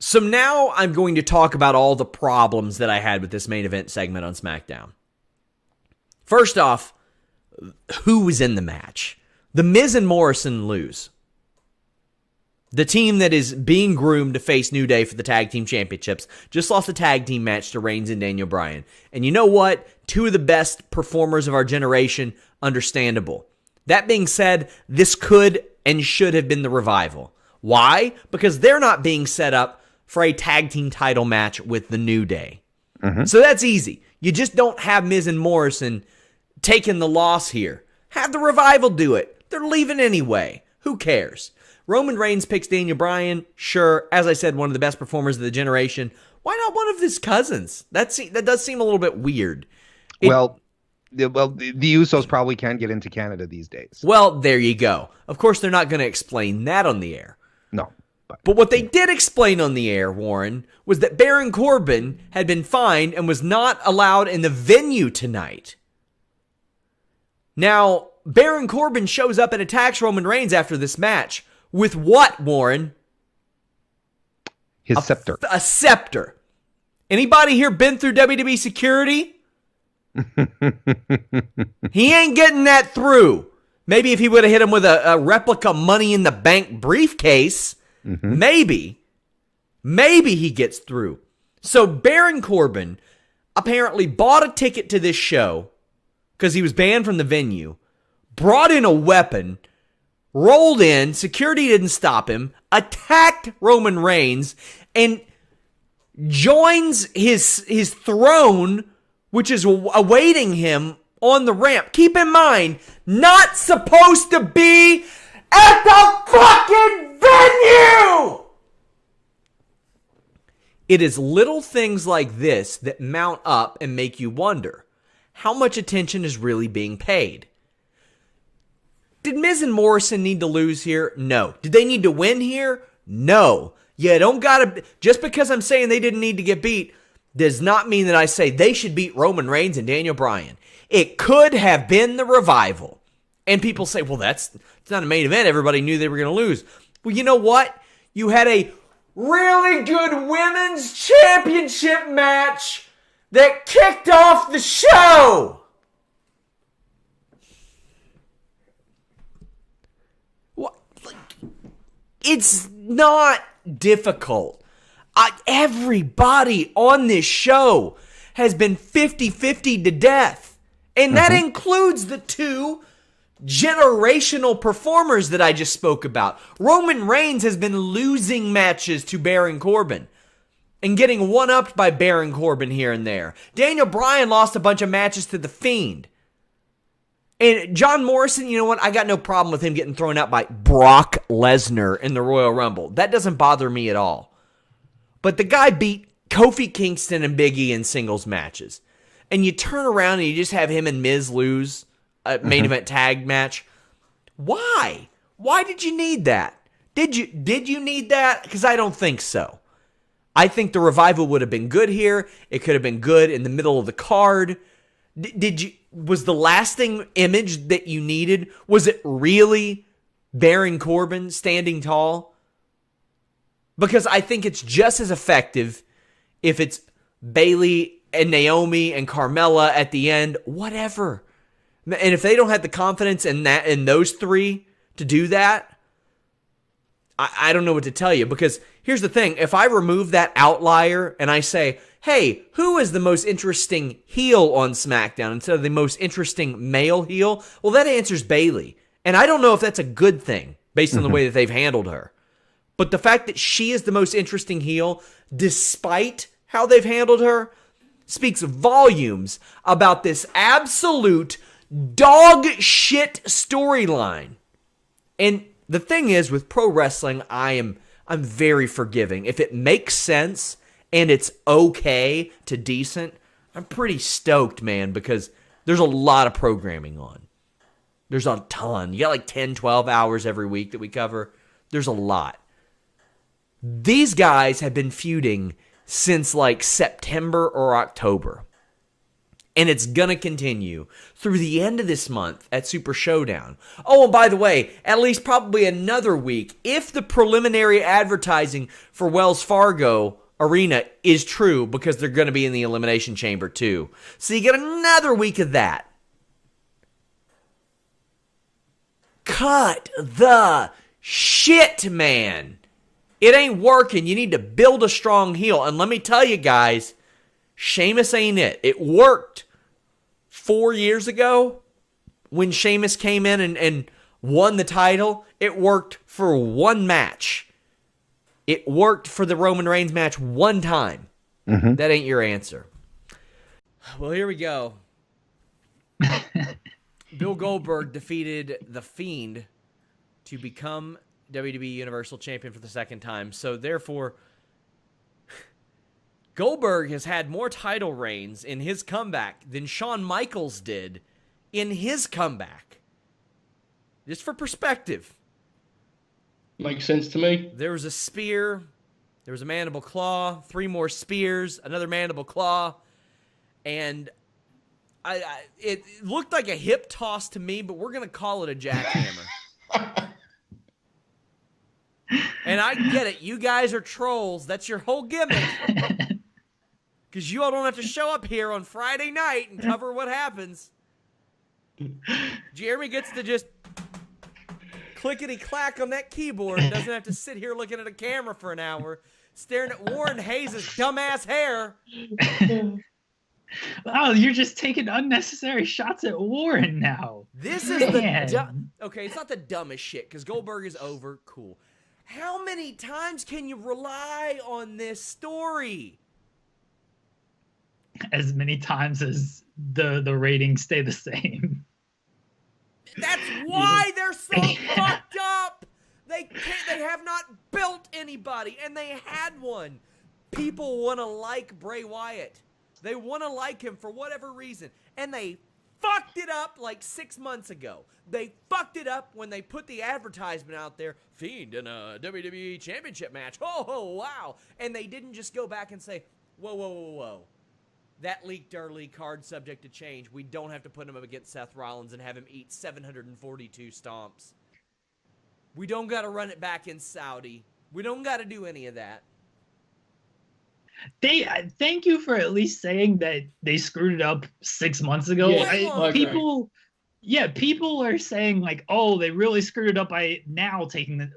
So now I'm going to talk about all the problems that I had with this main event segment on SmackDown. First off, who was in the match? The Miz and Morrison lose. The team that is being groomed to face New Day for the tag team championships just lost a tag team match to Reigns and Daniel Bryan. And you know what? Two of the best performers of our generation, understandable. That being said, this could and should have been the Revival. Why? Because they're not being set up for a tag team title match with the New Day. So that's easy. You just don't have Miz and Morrison taking the loss here. Have the Revival do it. They're leaving anyway. Who cares? Roman Reigns picks Daniel Bryan. Sure, as I said, one of the best performers of the generation. Why not one of his cousins? That does seem a little bit weird. The Usos probably can't get into Canada these days. Well, there you go. Of course, they're not going to explain that on the air. No. But what they did explain on the air, Warren, was that Baron Corbin had been fined and was not allowed in the venue tonight. Now, Baron Corbin shows up and attacks Roman Reigns after this match. With what, Warren? His scepter. A scepter. Anybody here been through WWE security? He ain't getting that through. Maybe if he would have hit him with a replica Money in the Bank briefcase, maybe he gets through. So Baron Corbin apparently bought a ticket to this show because he was banned from the venue, brought in a weapon, rolled in, security didn't stop him, attacked Roman Reigns, and joins his throne, which is awaiting him on the ramp. Keep in mind, not supposed to be at the fucking venue! It is little things like this that mount up and make you wonder, how much attention is really being paid? Did Miz and Morrison need to lose here? No. Did they need to win here? No. You don't gotta, just because I'm saying they didn't need to get beat, does not mean that I say they should beat Roman Reigns and Daniel Bryan. It could have been the Revival. And people say, well, it's not a main event. Everybody knew they were going to lose. Well, you know what? You had a really good women's championship match that kicked off the show. It's not difficult. Everybody on this show has been 50-50 to death. And that includes the two generational performers that I just spoke about. Roman Reigns has been losing matches to Baron Corbin and getting one-upped by Baron Corbin here and there. Daniel Bryan lost a bunch of matches to The Fiend. And John Morrison, you know what? I got no problem with him getting thrown out by Brock Lesnar in the Royal Rumble. That doesn't bother me at all. But the guy beat Kofi Kingston and Big E in singles matches. And you turn around and you just have him and Miz lose a main event tag match. Why? Why did you need that? Did you need that? Because I don't think so. I think the Revival would have been good here. It could have been good in the middle of the card. Was the lasting image that you needed, was it really Baron Corbin standing tall? Because I think it's just as effective if it's Bayley and Naomi and Carmella at the end, whatever. And if they don't have the confidence in those three to do that, I don't know what to tell you. Because here's the thing. If I remove that outlier and I say, hey, who is the most interesting heel on SmackDown instead of the most interesting male heel? Well, that answers Bayley. And I don't know if that's a good thing based on the way that they've handled her. But the fact that she is the most interesting heel, despite how they've handled her, speaks volumes about this absolute dog shit storyline. And the thing is, with pro wrestling, I'm very forgiving. If it makes sense and it's okay to decent, I'm pretty stoked, man, because there's a lot of programming on. There's a ton. You got like 10, 12 hours every week that we cover. There's a lot. These guys have been feuding since like September or October. And it's going to continue through the end of this month at Super Showdown. Oh, and by the way, at least probably another week, if the preliminary advertising for Wells Fargo Arena is true, because they're going to be in the Elimination Chamber too. So you get another week of that. Cut the shit, man. It ain't working. You need to build a strong heel. And let me tell you guys, Sheamus ain't it. It worked 4 years ago when Sheamus came in and won the title. It worked for one match. It worked for the Roman Reigns match one time. Mm-hmm. That ain't your answer. Well, here we go. Bill Goldberg defeated The Fiend to become WWE Universal Champion for the second time. So, therefore, Goldberg has had more title reigns in his comeback than Shawn Michaels did in his comeback. Just for perspective. Makes sense to me. There was a spear. There was a mandible claw. 3 more spears. Another mandible claw. And it looked like a hip toss to me, but we're going to call it a jackhammer. And I get it. You guys are trolls. That's your whole gimmick. Because you all don't have to show up here on Friday night and cover what happens. Jeremy gets to just clickety-clack on that keyboard. Doesn't have to sit here looking at a camera for an hour, staring at Warren Hayes' dumbass hair. Wow, you're just taking unnecessary shots at Warren now. This is the okay, it's not the dumbest shit, because Goldberg is over. Cool. How many times can you rely on this story? As many times as the ratings stay the same. That's why they're so fucked up. They have not built anybody, and they had one. People want to like Bray Wyatt. They want to like him for whatever reason, and they fucked it up like 6 months ago. They fucked it up when they put the advertisement out there, Fiend in a WWE Championship match. Oh, wow. And they didn't just go back and say, whoa. That leaked early, card subject to change. We don't have to put him up against Seth Rollins and have him eat 742 stomps. We don't got to run it back in Saudi. We don't got to do any of that. Thank you for at least saying that they screwed it up 6 months ago. People are saying like, oh, they really screwed it up by now taking the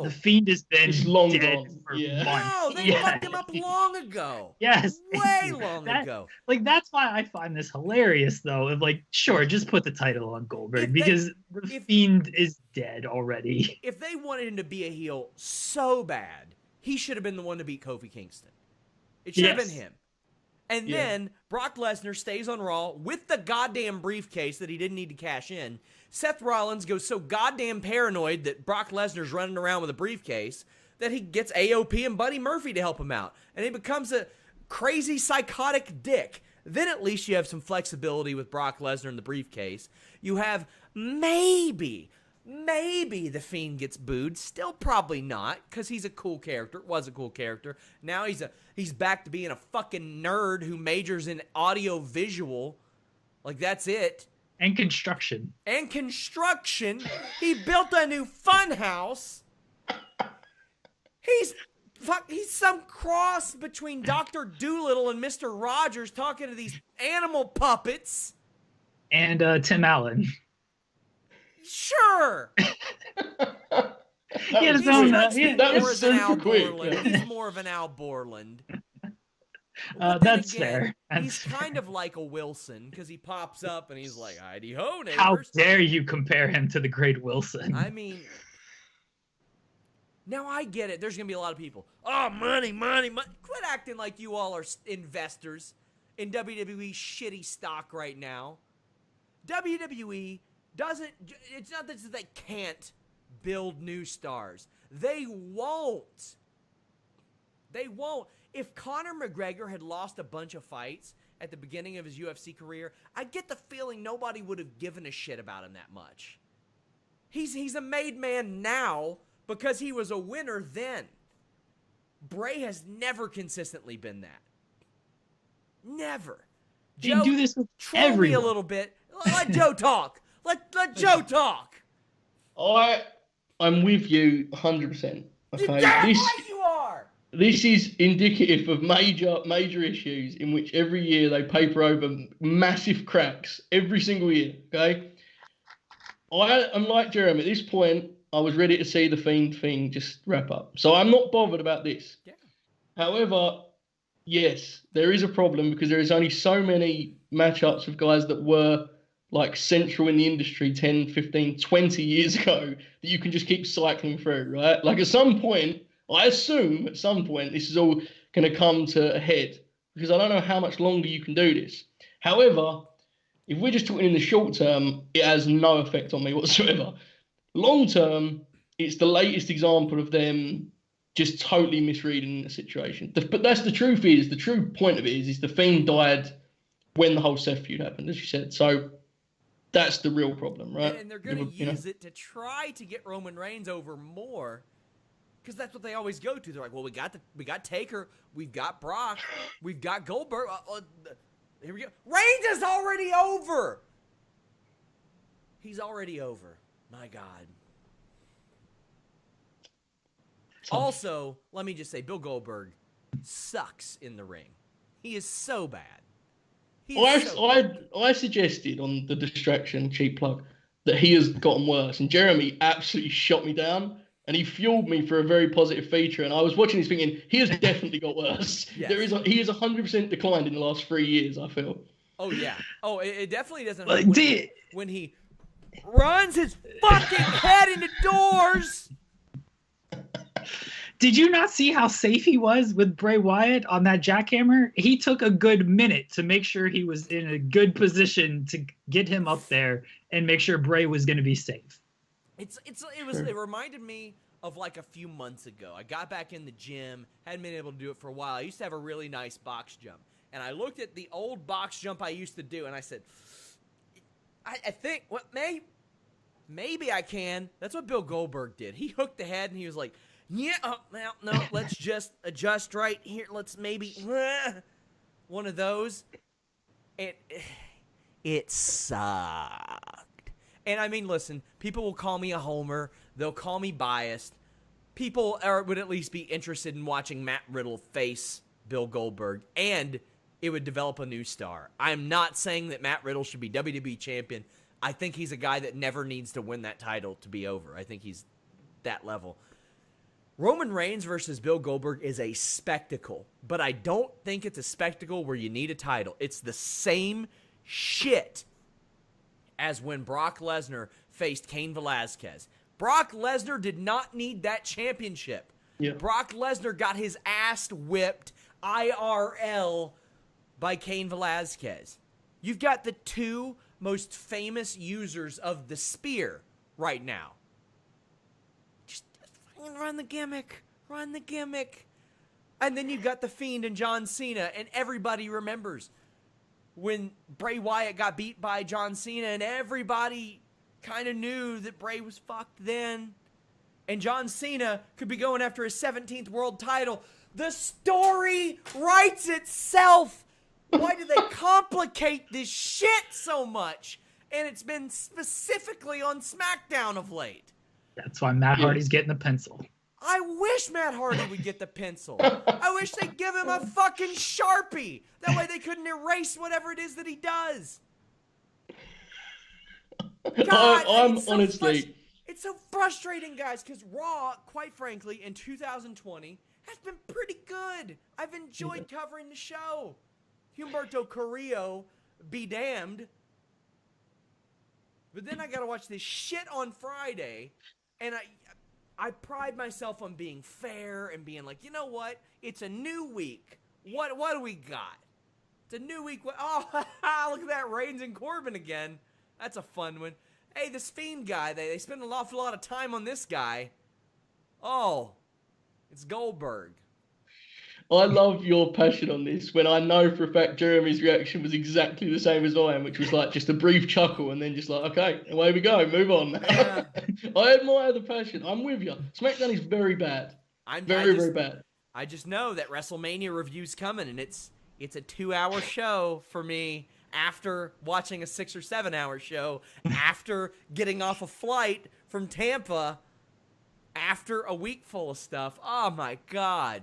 the Fiend has been long dead gone. for Yeah. months. No, they fucked him up long ago. Yes, way long ago. Like that's why I find this hilarious, though. Of like, sure, just put the title on Goldberg because the Fiend is dead already. If they wanted him to be a heel so bad, he should have been the one to beat Kofi Kingston. It should have been him. And then Brock Lesnar stays on Raw with the goddamn briefcase that he didn't need to cash in. Seth Rollins goes so goddamn paranoid that Brock Lesnar's running around with a briefcase that he gets AOP and Buddy Murphy to help him out. And he becomes a crazy psychotic dick. Then at least you have some flexibility with Brock Lesnar in the briefcase. You have maybe the Fiend gets booed. Still probably not, because he's a cool character. Was a cool character. Now he's back to being a fucking nerd who majors in audio visual. Like, that's it. And construction. He built a new fun house. He's some cross between Dr. Doolittle and Mr. Rogers talking to these animal puppets. And Tim Allen. Sure. That was super quick. He's more of an Al Borland. That's fair. He's kind of like a Wilson because he pops up and he's like, "Heidi ho, neighbors." How dare you compare him to the great Wilson? I mean, now I get it. There's gonna be a lot of people. Oh, money. Quit acting like you all are investors in WWE shitty stock right now. WWE doesn't. It's not that they can't build new stars. They won't. If Conor McGregor had lost a bunch of fights at the beginning of his UFC career, I get the feeling nobody would have given a shit about him that much. He's a made man now because he was a winner then. Bray has never consistently been that. Never. They do this with troll me everyone. a little bit. Let Joe talk. Let Joe talk. I'm with you 100%. Okay, Damn right you are. This is indicative of major issues in which every year they paper over massive cracks every single year. Okay, I'm like Jeremy. At this point, I was ready to see the Fiend thing just wrap up, so I'm not bothered about this. Yeah. However, yes, there is a problem because there is only so many matchups of guys that were like central in the industry 10, 15, 20 years ago that you can just keep cycling through, right? Like at some point, I assume at some point this is all going to come to a head because I don't know how much longer you can do this. However, if we're just talking in the short term, it has no effect on me whatsoever. Long term, it's the latest example of them just totally misreading the situation. But that's the truth the true point of it is the Fiend died when the whole Seth feud happened, as you said. So that's the real problem, right? And they're going to use it to try to get Roman Reigns over more, because that's what they always go to. They're like, well, we got Taker, we've got Brock, we've got Goldberg. Here we go. Reigns is already over. He's already over. My God. Also, let me just say, Bill Goldberg sucks in the ring. He is so bad. I suggested on the distraction cheap plug that he has gotten worse, and Jeremy absolutely shot me down, and he fueled me for a very positive feature. And I was watching this thinking he has definitely got worse. Yes. He is 100% declined in the last 3 years. I feel. Oh yeah. Oh, it definitely doesn't. When he runs his fucking head into doors. Did you not see how safe he was with Bray Wyatt on that jackhammer? He took a good minute to make sure he was in a good position to get him up there and make sure Bray was going to be safe. It reminded me of like a few months ago. I got back in the gym, hadn't been able to do it for a while. I used to have a really nice box jump, and I looked at the old box jump I used to do, and I said, I think maybe I can. That's what Bill Goldberg did. He hooked the head, and he was like, yeah, no, let's just adjust right here. Let's maybe one of those. It sucked. And I mean, listen, people will call me a homer. They'll call me biased. People would at least be interested in watching Matt Riddle face Bill Goldberg, and it would develop a new star. I'm not saying that Matt Riddle should be WWE champion. I think he's a guy that never needs to win that title to be over. I think he's that level. Roman Reigns versus Bill Goldberg is a spectacle, but I don't think it's a spectacle where you need a title. It's the same shit as when Brock Lesnar faced Cain Velasquez. Brock Lesnar did not need that championship. Yeah. Brock Lesnar got his ass whipped IRL by Cain Velasquez. You've got the two most famous users of the spear right now. Run the gimmick. And then you've got The Fiend and John Cena, and everybody remembers when Bray Wyatt got beat by John Cena, and everybody kind of knew that Bray was fucked then. And John Cena could be going after his 17th world title. The story writes itself. Why do they complicate this shit so much? And it's been specifically on SmackDown of late. That's why Matt Hardy's getting the pencil. I wish Matt Hardy would get the pencil. I wish they'd give him a fucking Sharpie. That way they couldn't erase whatever it is that he does. God, I'm honestly... It's so frustrating, guys, because Raw, quite frankly, in 2020, has been pretty good. I've enjoyed covering the show. Humberto Carrillo, be damned. But then I gotta watch this shit on Friday, and I pride myself on being fair and being like, you know what? It's a new week. What do we got? It's a new week. Oh, look at that, Reigns and Corbin again. That's a fun one. Hey, this Fiend guy, they spend an awful lot of time on this guy. Oh, it's Goldberg. I love your passion on this when I know for a fact Jeremy's reaction was exactly the same as I am, which was like just a brief chuckle and then just like, okay, away we go, move on. Yeah. I admire the passion. I'm with you. SmackDown is very bad. Very bad. I just know that WrestleMania review's coming, and it's It's a 2-hour show for me after watching a 6 or 7 hour show, after getting off a flight from Tampa, after a week full of stuff. Oh my God.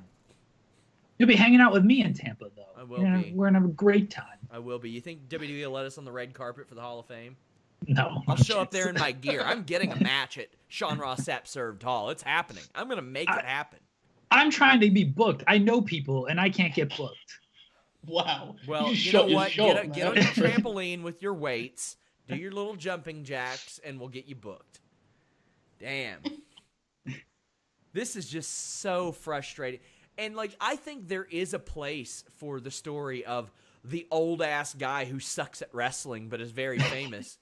You'll be hanging out with me in Tampa, though. I will be. We're gonna have a great time. I will be. You think WWE will let us on the red carpet for the Hall of Fame? No. I'll show up there in my gear. I'm getting a match at Sean Ross Sapp Served Hall. It's happening. I'm going to make it happen. I'm trying to be booked. I know people, and I can't get booked. Wow. Well, you know what? Get on your trampoline with your weights, do your little jumping jacks, and we'll get you booked. Damn. This is just so frustrating. And, like, I think there is a place for the story of the old-ass guy who sucks at wrestling but is very famous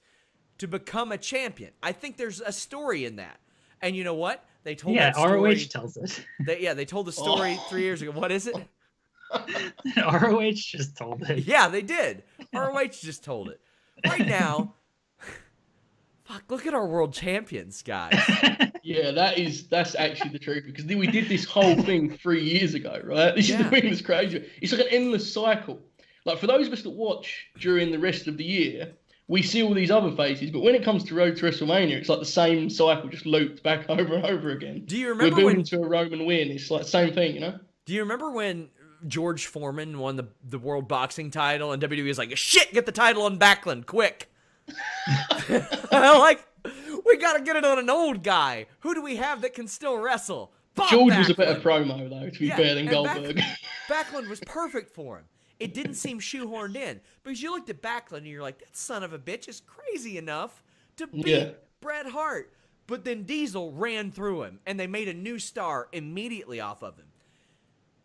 to become a champion. I think there's a story in that. And you know what? They told that story. ROH tells it. They told the story 3 years ago. What is it? ROH just told it. Yeah, they did. ROH just told it. Right now, fuck, look at our world champions, guys. Yeah, that's actually the truth, because we did this whole thing 3 years ago, right? This is the thing that's crazy. It's like an endless cycle. Like, for those of us that watch during the rest of the year, we see all these other faces, but when it comes to Road to WrestleMania, it's like the same cycle just looped back over and over again. Do you remember We're building to a Roman win. It's like the same thing, you know? Do you remember when George Foreman won the world boxing title and WWE was like, shit, get the title on Backlund, quick. Like, we got to get it on an old guy. Who do we have that can still wrestle? Bob George Backlund. was a better promo, though, to be fair, than Goldberg. Backlund was perfect for him. It didn't seem shoehorned in. Because you looked at Backlund and you're like, that son of a bitch is crazy enough to beat Bret Hart. But then Diesel ran through him, and they made a new star immediately off of him.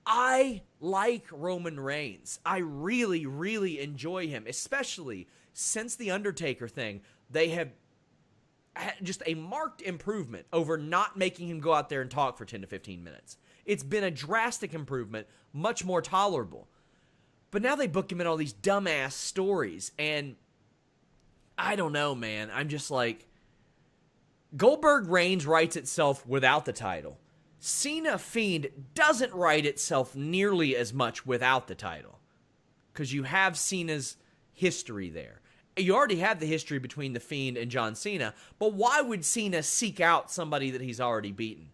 I like Roman Reigns. I really, really enjoy him, especially since the Undertaker thing. They have had just a marked improvement over not making him go out there and talk for 10 to 15 minutes. It's been a drastic improvement, much more tolerable. But now they book him in all these dumbass stories, and I don't know, man. I'm just like, Goldberg Reigns writes itself without the title. Cena Fiend doesn't write itself nearly as much without the title, because you have Cena's history there. You already have the history between the Fiend and John Cena, but why would Cena seek out somebody that he's already beaten?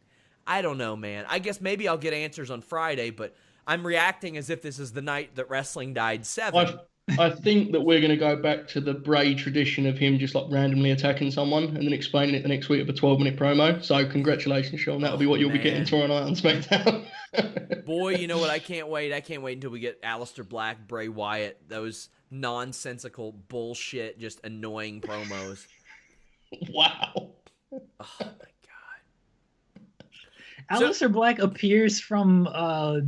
I don't know, man. I guess maybe I'll get answers on Friday, but I'm reacting as if this is the night that wrestling died 7. I think that we're going to go back to the Bray tradition of him just like randomly attacking someone and then explaining it the next week of a 12-minute promo. So congratulations, Sean. That'll be what you'll be getting tomorrow night on SmackDown. Boy, you know what? I can't wait. I can't wait until we get Aleister Black, Bray Wyatt, those nonsensical bullshit, just annoying promos. Wow. Oh, my God. Aleister Black appears from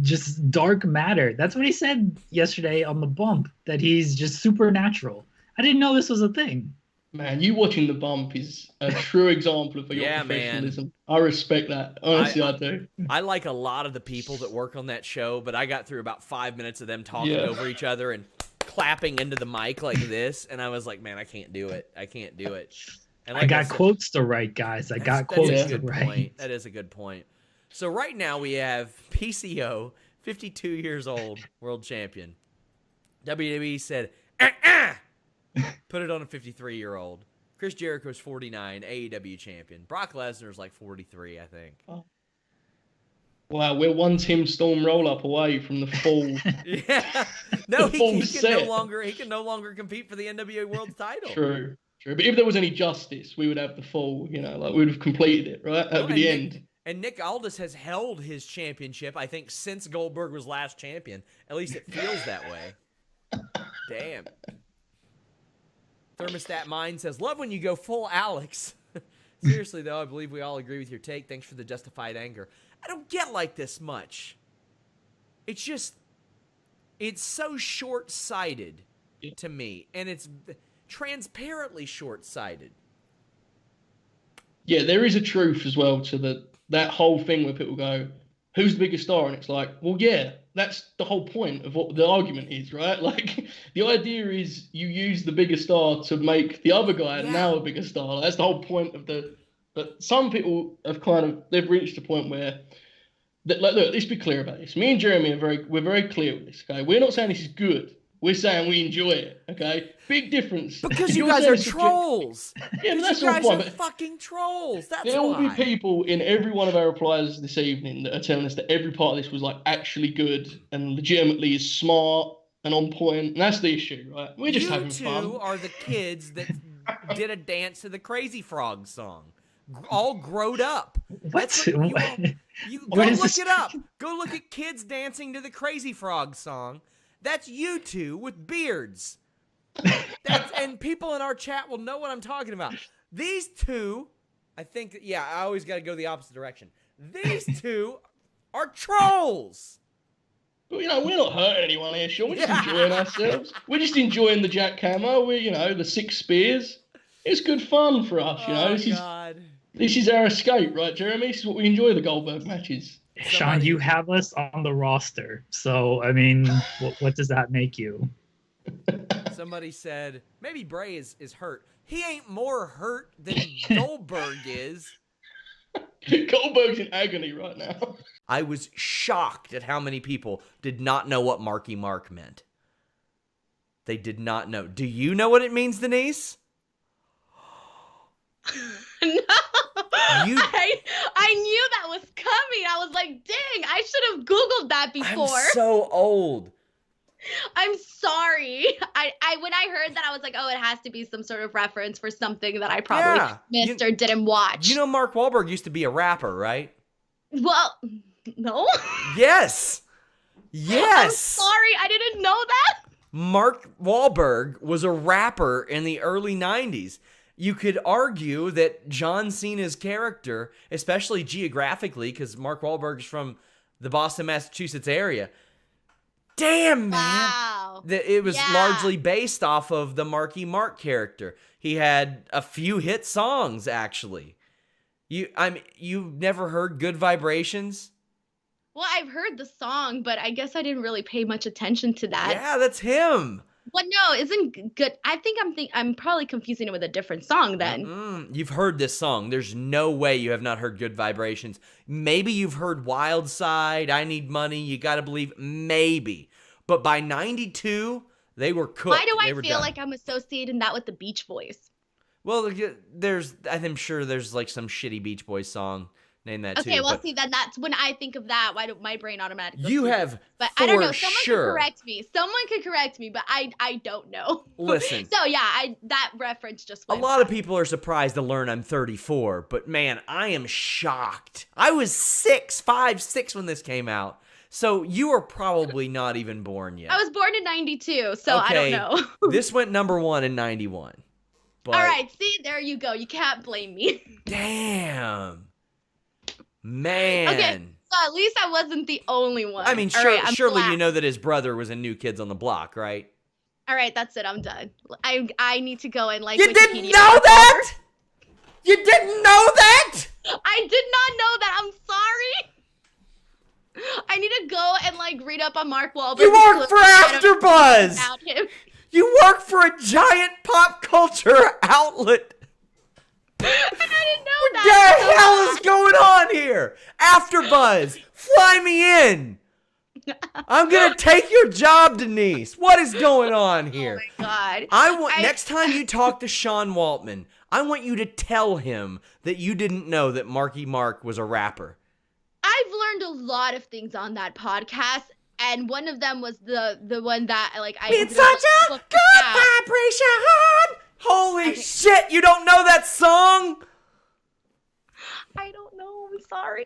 just dark matter. That's what he said yesterday on the bump, that he's just supernatural. I didn't know this was a thing. Man, you watching the bump is a true example of your professionalism. Man. I respect that. Honestly, I do. I like a lot of the people that work on that show, but I got through about 5 minutes of them talking over each other and clapping into the mic like this, and I was like, man, I can't do it. I can't do it. And like I got quotes to write, guys. I got quotes to write. That is a good point. So right now we have PCO, 52 years old, world champion. WWE said, put it on a 53-year-old. Chris Jericho's 49, AEW champion. Brock Lesnar's like 43, I think. Oh. Wow, we're one Tim Storm roll-up away from the full. Yeah, no, he can no longer compete for the NWA World Title. True. But if there was any justice, we would have the full. We would have completed it, right? That would be the end. And Nick Aldis has held his championship, I think, since Goldberg was last champion. At least it feels that way. Damn. Thermostat Mind says, love when you go full Alex. Seriously, though, I believe we all agree with your take. Thanks for the justified anger. I don't get like this much. It's just, it's so short-sighted to me. And it's transparently short-sighted. Yeah, there is a truth as well to that whole thing where people go, who's the biggest star? And it's like, well, yeah, that's the whole point of what the argument is, right? Like, the idea is you use the bigger star to make the other guy now a bigger star. That's the whole point of but some people have they've reached a point where Like, look, let's be clear about this. Me and Jeremy we're very clear with this. Okay, we're not saying this is good. We're saying we enjoy it. Okay, big difference. Because you guys are trolls. Yeah, but that's you all guys fine. are But fucking trolls. That's there will be why. people in every one of our replies this evening that are telling us that every part of this was like actually good and legitimately is smart and on point. And that's the issue, right? We're just having fun. You two are the kids that did a dance to the Crazy Frog song. All growed up. What? You go What is look this? it up. Go look at kids dancing to the Crazy Frog song. That's you two with beards. And people in our chat will know what I'm talking about. These two, I think, yeah, I always got to go the opposite direction. These two are trolls. But, you know, we're not hurting anyone here, Sean. We're just enjoying ourselves. We're just enjoying the Jack Camo. We're, you know, the 6 spears. It's good fun for us, you know. This is our escape, right, Jeremy? This is what we enjoy, the Goldberg matches. Sean, you have us on the roster. So, I mean, what does that make you? Somebody said, maybe Bray is hurt. He ain't more hurt than Goldberg is. Goldberg's in agony right now. I was shocked at how many people did not know what Marky Mark meant. They did not know. Do you know what it means, Denise? No. I knew that was coming. I was like, dang, I should have Googled that before. I'm so old. I'm sorry. I when I heard that, I was like, oh, it has to be some sort of reference for something that I probably missed or didn't watch. You know Mark Wahlberg used to be a rapper, right? Well, no. Yes. Yes. I'm sorry. I didn't know that. Mark Wahlberg was a rapper in the early 90s. You could argue that John Cena's character, especially geographically, because Mark Wahlberg's from the Boston, Massachusetts area. Damn, man. Wow. It was largely based off of the Marky Mark character. He had a few hit songs, actually. You've never heard Good Vibrations? Well, I've heard the song, but I guess I didn't really pay much attention to that. Yeah, that's him. But no, isn't good. I think I'm probably confusing it with a different song then. You've heard this song. There's no way you have not heard Good Vibrations. Maybe you've heard Wild Side, I Need Money, You Gotta Believe, maybe. But by 92, they were cooked. Why do I feel like I'm associating that with the Beach Boys? Well, I'm sure there's like some shitty Beach Boys song named that too. Okay, well, see, then that's when I think of that. Why don't my brain automatically? You have, but I don't know. Someone could correct me. Someone could correct me, but I don't know. Listen. So yeah, that reference just went a lot of people are surprised to learn I'm 34, but man, I am shocked. I was 5, 6 when this came out. So you were probably not even born yet. I was born in 92, so okay, I don't know. This went #1 in 91. But, all right, see, there you go. You can't blame me. Damn. Man. Okay, so at least I wasn't the only one. I mean, surely you know that his brother was in New Kids on the Block, right? All right, that's it. I'm done. I need to go and like. You didn't know that? You didn't know that? I did not know that. I'm sorry. I need to go and like read up on Mark Wahlberg. You work for AfterBuzz. You work for a giant pop culture outlet. I didn't know that. What the hell is going on here? AfterBuzz, fly me in. I'm gonna take your job, Denise. What is going on here? Oh my God. Next time you talk to Sean Waltman, I want you to tell him that you didn't know that Marky Mark was a rapper. I've learned a lot of things on that podcast, and one of them was the one that like I. It's such a good vibration. Holy shit! You don't know that song? I don't know. I'm sorry.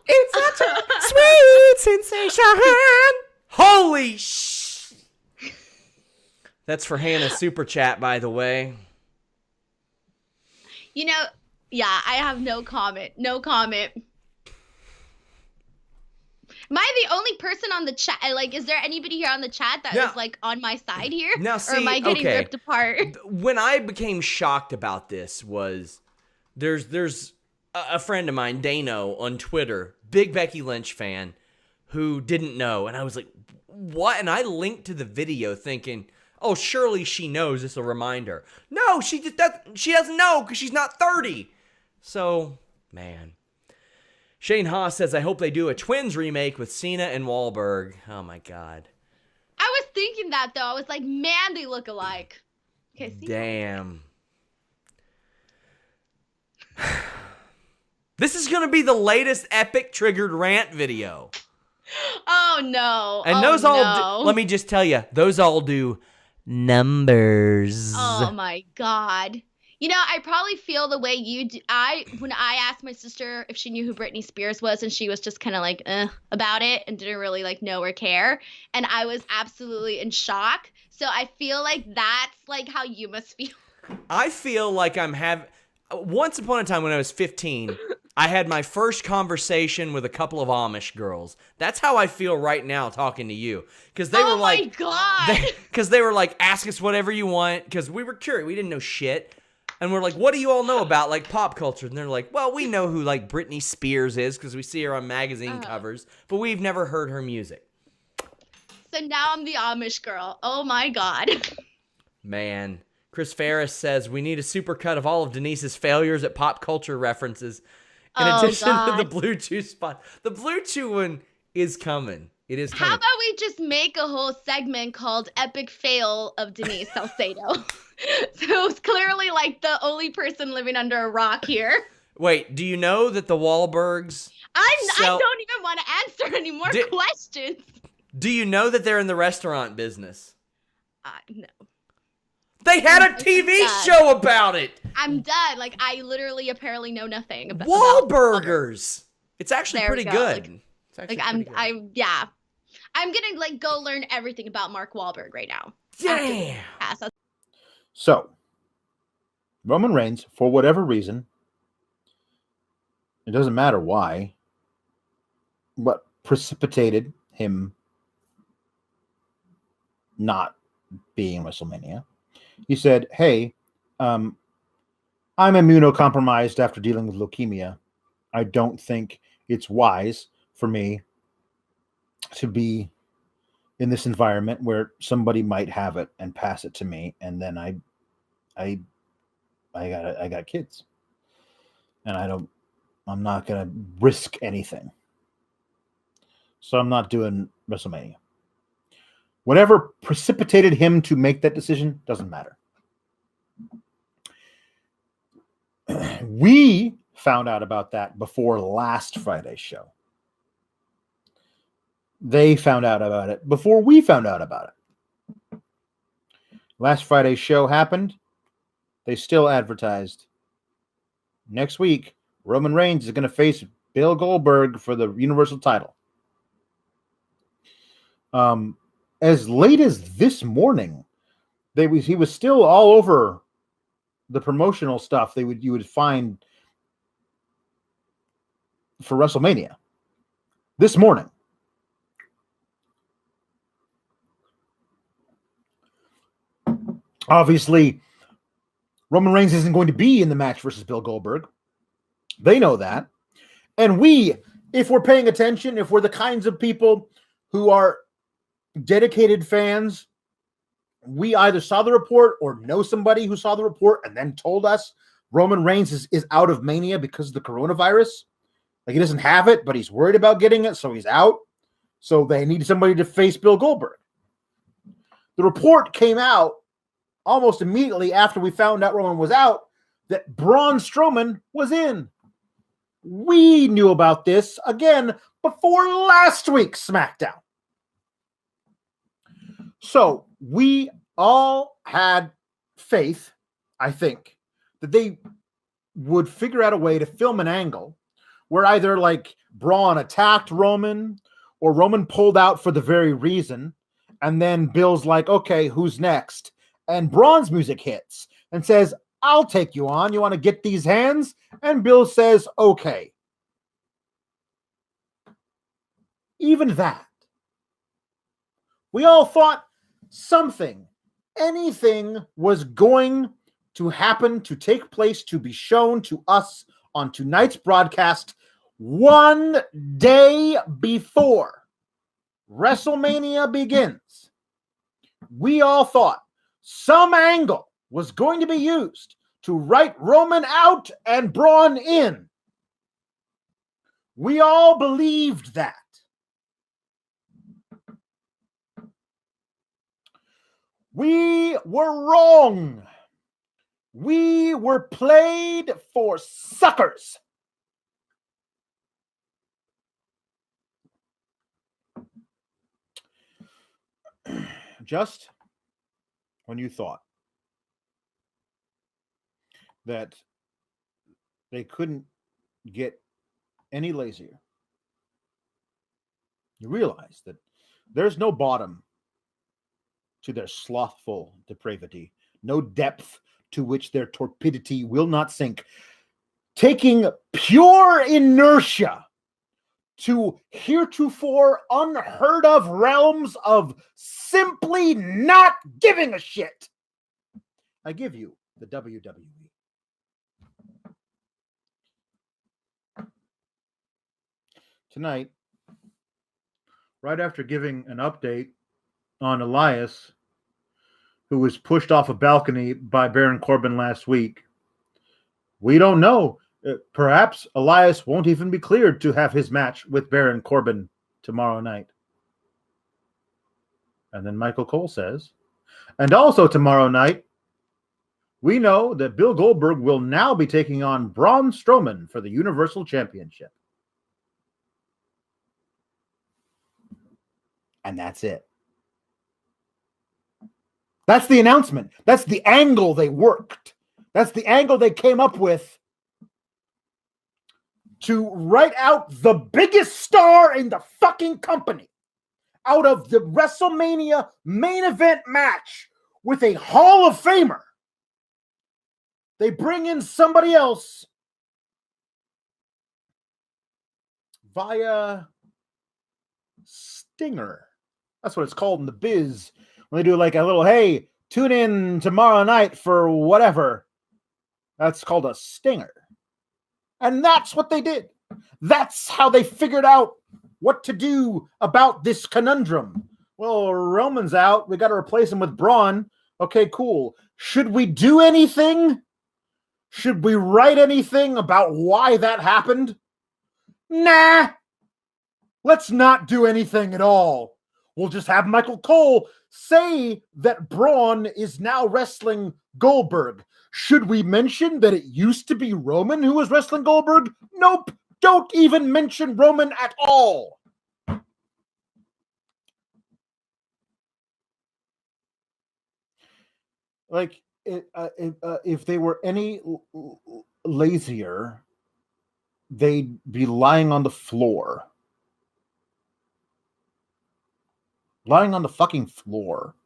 It's such a sweet sensation. Holy sh! That's for Hannah's super chat, by the way. You know, yeah, I have no comment. No comment. Am I the only person on the chat? Like, is there anybody here on the chat that is like on my side here? Now, see, or am I getting ripped apart? When I became shocked about this was there's a friend of mine, Dano, on Twitter, big Becky Lynch fan, who didn't know, and I was like, what? And I linked to the video thinking, oh, surely she knows. This will remind her. No, she doesn't know because she's not 30. So, man. Shane Haas says, I hope they do a Twins remake with Cena and Wahlberg. Oh, my God. I was thinking that, though. I was like, man, they look alike. Okay, see? Damn. This is going to be the latest epic triggered rant video. Oh, no. And those all let me just tell you, those all do numbers. Oh, my God. You know, I probably feel the way you do. When I asked my sister if she knew who Britney Spears was, and she was just kind of like, about it and didn't really like know or care. And I was absolutely in shock. So I feel like that's like how you must feel. I feel like once upon a time when I was 15, I had my first conversation with a couple of Amish girls. That's how I feel right now talking to you. Because they were like, oh my God. Because they were like, ask us whatever you want. Because we were curious. We didn't know shit. And we're like, what do you all know about, like, pop culture? And they're like, well, we know who, like, Britney Spears is because we see her on magazine covers, but we've never heard her music. So now I'm the Amish girl. Oh, my God. Man. Chris Ferris says, we need a supercut of all of Denise's failures at pop culture references. In addition to the Blue Chew spot. The Blue Chew one is coming. It is coming. How about we just make a whole segment called Epic Fail of Denise Salcedo? So it's clearly like the only person living under a rock here. Wait, do you know that the Wahlbergs I don't even want to answer any more questions. Do you know that they're in the restaurant business? No. They had a TV show about it. I'm done. Like, I literally apparently know nothing about Wahlburgers. It's actually pretty good. I'm gonna like go learn everything about Mark Wahlberg right now. Damn. So, Roman Reigns, for whatever reason, it doesn't matter why, what precipitated him not being WrestleMania. He said, hey, I'm immunocompromised after dealing with leukemia. I don't think it's wise for me to be in this environment where somebody might have it and pass it to me, and then I got kids, and I'm not gonna risk anything, so I'm not doing WrestleMania. Whatever precipitated him to make that decision doesn't matter. We found out about that before last Friday's show. They found out about it before we found out about it. Last Friday's show happened. They still advertised. Next week, Roman Reigns is going to face Bill Goldberg for the Universal title. As late as this morning, he was still all over the promotional stuff you would find for WrestleMania. This morning. Obviously, Roman Reigns isn't going to be in the match versus Bill Goldberg. They know that. And if we're paying attention, if we're the kinds of people who are dedicated fans, we either saw the report or know somebody who saw the report and then told us Roman Reigns is out of Mania because of the coronavirus. Like, he doesn't have it, but he's worried about getting it, so he's out. So they need somebody to face Bill Goldberg. The report came out almost immediately after we found out Roman was out that Braun Strowman was in. We knew about this, again, before last week's SmackDown. So we all had faith, I think, that they would figure out a way to film an angle where either like Braun attacked Roman or Roman pulled out for the very reason. And then Bill's like, okay, who's next? And Braun's music hits and says, I'll take you on. You want to get these hands? And Bill says, okay. Even that. We all thought anything was going to happen, to take place, to be shown to us on tonight's broadcast one day before WrestleMania begins. We all thought some angle was going to be used to write Roman out and Braun in. We all believed that. We were wrong. We were played for suckers. Just when you thought that they couldn't get any lazier, you realize that there's no bottom to their slothful depravity, no depth to which their torpidity will not sink, taking pure inertia to heretofore unheard of realms of simply not giving a shit. I give you the WWE. Tonight, right after giving an update on Elias, who was pushed off a balcony by Baron Corbin last week, we don't know. Perhaps Elias won't even be cleared to have his match with Baron Corbin tomorrow night. And then Michael Cole says, and also tomorrow night, we know that Bill Goldberg will now be taking on Braun Strowman for the Universal Championship. And that's it. That's the announcement. That's the angle they worked. That's the angle they came up with to write out the biggest star in the fucking company out of the WrestleMania main event match with a Hall of Famer. They bring in somebody else via Stinger. That's what it's called in the biz. When they do like a little, hey, tune in tomorrow night for whatever. That's called a stinger. And that's what they did. That's how they figured out what to do about this conundrum. Well, Roman's out. We got to replace him with Braun. Okay, cool. Should we do anything? Should we write anything about why that happened? Nah. Let's not do anything at all. We'll just have Michael Cole say that Braun is now wrestling Goldberg. Should we mention that it used to be Roman who was wrestling Goldberg? Nope. Don't even mention Roman at all. Like, if they were any lazier, they'd be lying on the floor. Lying on the fucking floor.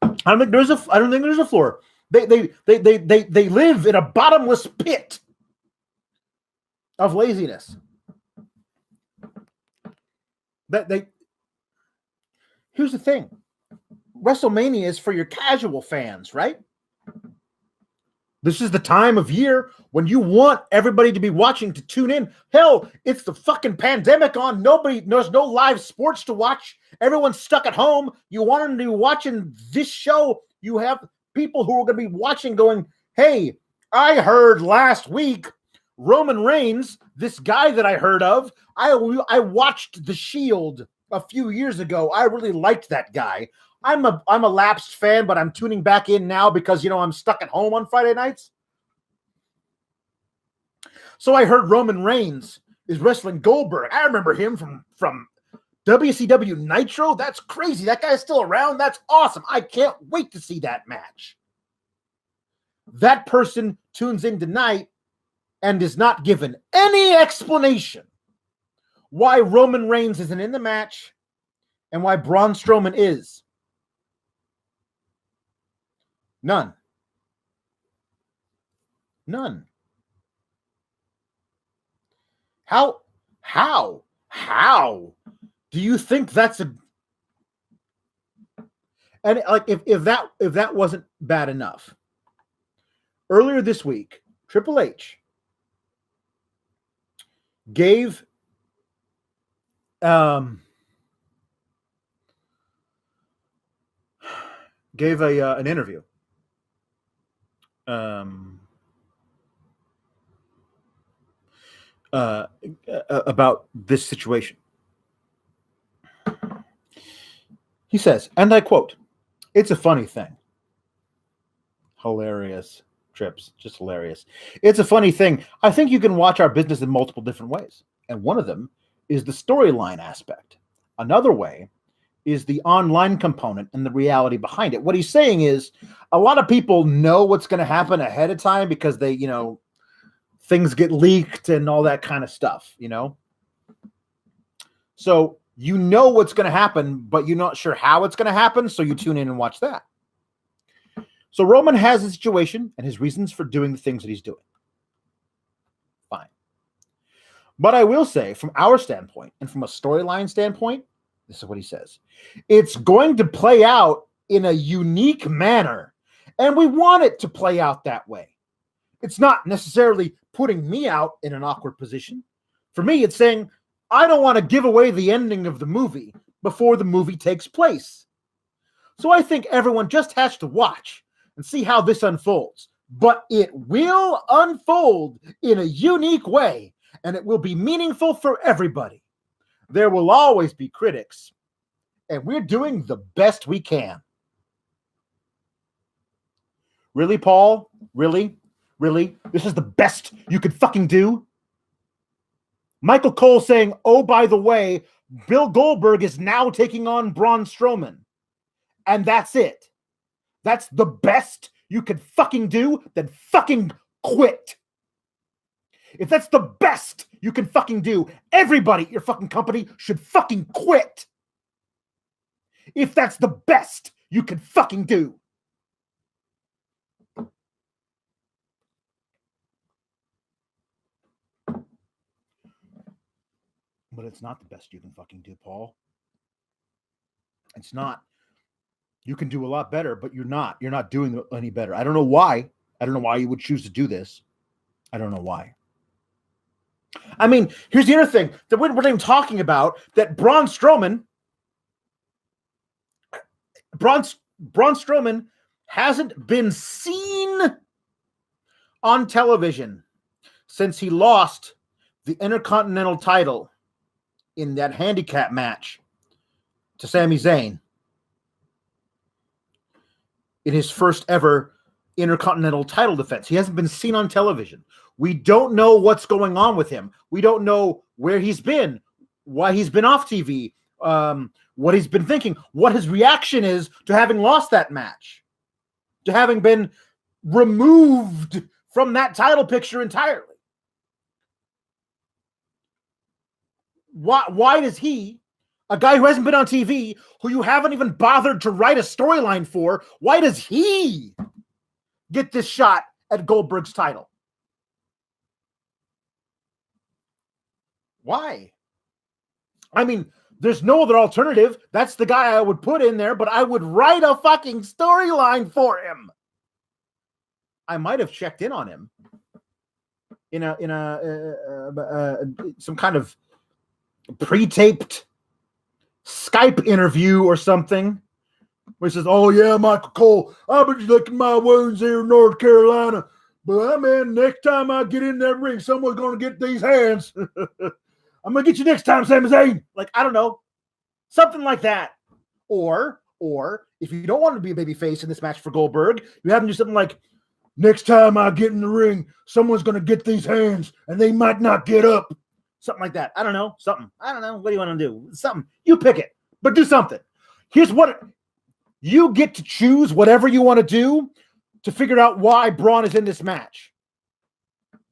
I don't think there's a floor. They live in a bottomless pit of laziness. Here's the thing. WrestleMania is for your casual fans, right? This is the time of year when you want everybody to be watching, to tune in. Hell, it's the fucking pandemic on. There's no live sports to watch. Everyone's stuck at home. You want them to be watching this show. You have people who are going to be watching going, hey, I heard last week Roman Reigns, this guy that I heard of, I watched The Shield a few years ago. I really liked that guy. I'm a lapsed fan, but I'm tuning back in now because, I'm stuck at home on Friday nights. So I heard Roman Reigns is wrestling Goldberg. I remember him from WCW Nitro. That's crazy. That guy's still around. That's awesome. I can't wait to see that match. That person tunes in tonight and is not given any explanation why Roman Reigns isn't in the match and why Braun Strowman is. None. How do you think that's a... And like if that wasn't bad enough, earlier this week, Triple H gave an interview about this situation. He says, and I quote, "It's a funny thing." Hilarious. Trips, just hilarious. "It's a funny thing. I think you can watch our business in multiple different ways. And one of them is the storyline aspect. Another way is the online component and the reality behind it." What he's saying is a lot of people know what's going to happen ahead of time because they, things get leaked and all that kind of stuff, So you know what's going to happen, but you're not sure how it's going to happen, so you tune in and watch that. So Roman has a situation and his reasons for doing the things that he's doing. Fine. But I will say, from our standpoint and from a storyline standpoint, this is what he says: "It's going to play out in a unique manner, and we want it to play out that way. It's not necessarily putting me out in an awkward position. For me, it's saying, I don't want to give away the ending of the movie before the movie takes place. So I think everyone just has to watch and see how this unfolds. But it will unfold in a unique way, and it will be meaningful for everybody. There will always be critics, and we're doing the best we can." Really, Paul? Really? Really? This is the best you could fucking do? Michael Cole saying, "Oh, by the way, Bill Goldberg is now taking on Braun Strowman." And that's it. That's the best you could fucking do? Then fucking quit. If that's the best you can fucking do, everybody at your fucking company should fucking quit. If that's the best you can fucking do. But it's not the best you can fucking do, Paul. It's not. You can do a lot better, but you're not. You're not doing any better. I don't know why. I don't know why you would choose to do this. I don't know why. I mean, here's the other thing that we're not even talking about, that Braun Strowman hasn't been seen on television since he lost the Intercontinental title in that handicap match to Sami Zayn in his first ever Intercontinental title defense. He hasn't been seen on television. We don't know what's going on with him. We don't know where he's been, why he's been off TV, what he's been thinking, what his reaction is to having lost that match, to having been removed from that title picture entirely. Why does he, a guy who hasn't been on TV, who you haven't even bothered to write a storyline for, why does he get this shot at Goldberg's title? Why? I mean, there's no other alternative. That's the guy I would put in there, but I would write a fucking storyline for him. I might have checked in on him in some kind of pre-taped Skype interview or something, where he says, "Oh yeah, Michael Cole, I've been licking my wounds here in North Carolina, but man, next time I get in that ring, someone's going to get these hands. I'm going to get you next time, Sami Zayn." Like, I don't know, something like that. Or if you don't want to be a babyface in this match for Goldberg, you have him do something like, "Next time I get in the ring, someone's going to get these hands and they might not get up." Something like that. I don't know. Something. I don't know. What do you want to do? Something. You pick it, but do something. Here's what you get to choose, whatever you want to do to figure out why Braun is in this match.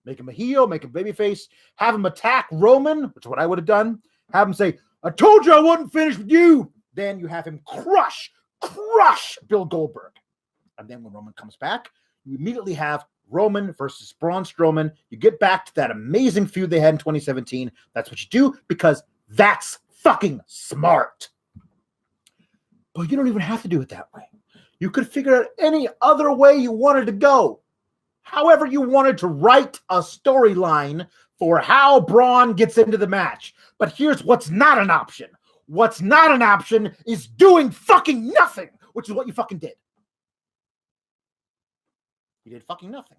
Make him a heel, make him babyface, have him attack Roman, which is what I would have done. Have him say, "I told you I wasn't finished with you." Then you have him crush Bill Goldberg. And then when Roman comes back, you immediately have Roman versus Braun Strowman. You get back to that amazing feud they had in 2017. That's what you do, because that's fucking smart. But you don't even have to do it that way. You could figure out any other way you wanted to go. However you wanted to write a storyline for how Braun gets into the match. But here's what's not an option. What's not an option is doing fucking nothing, which is what you fucking did. You did fucking nothing.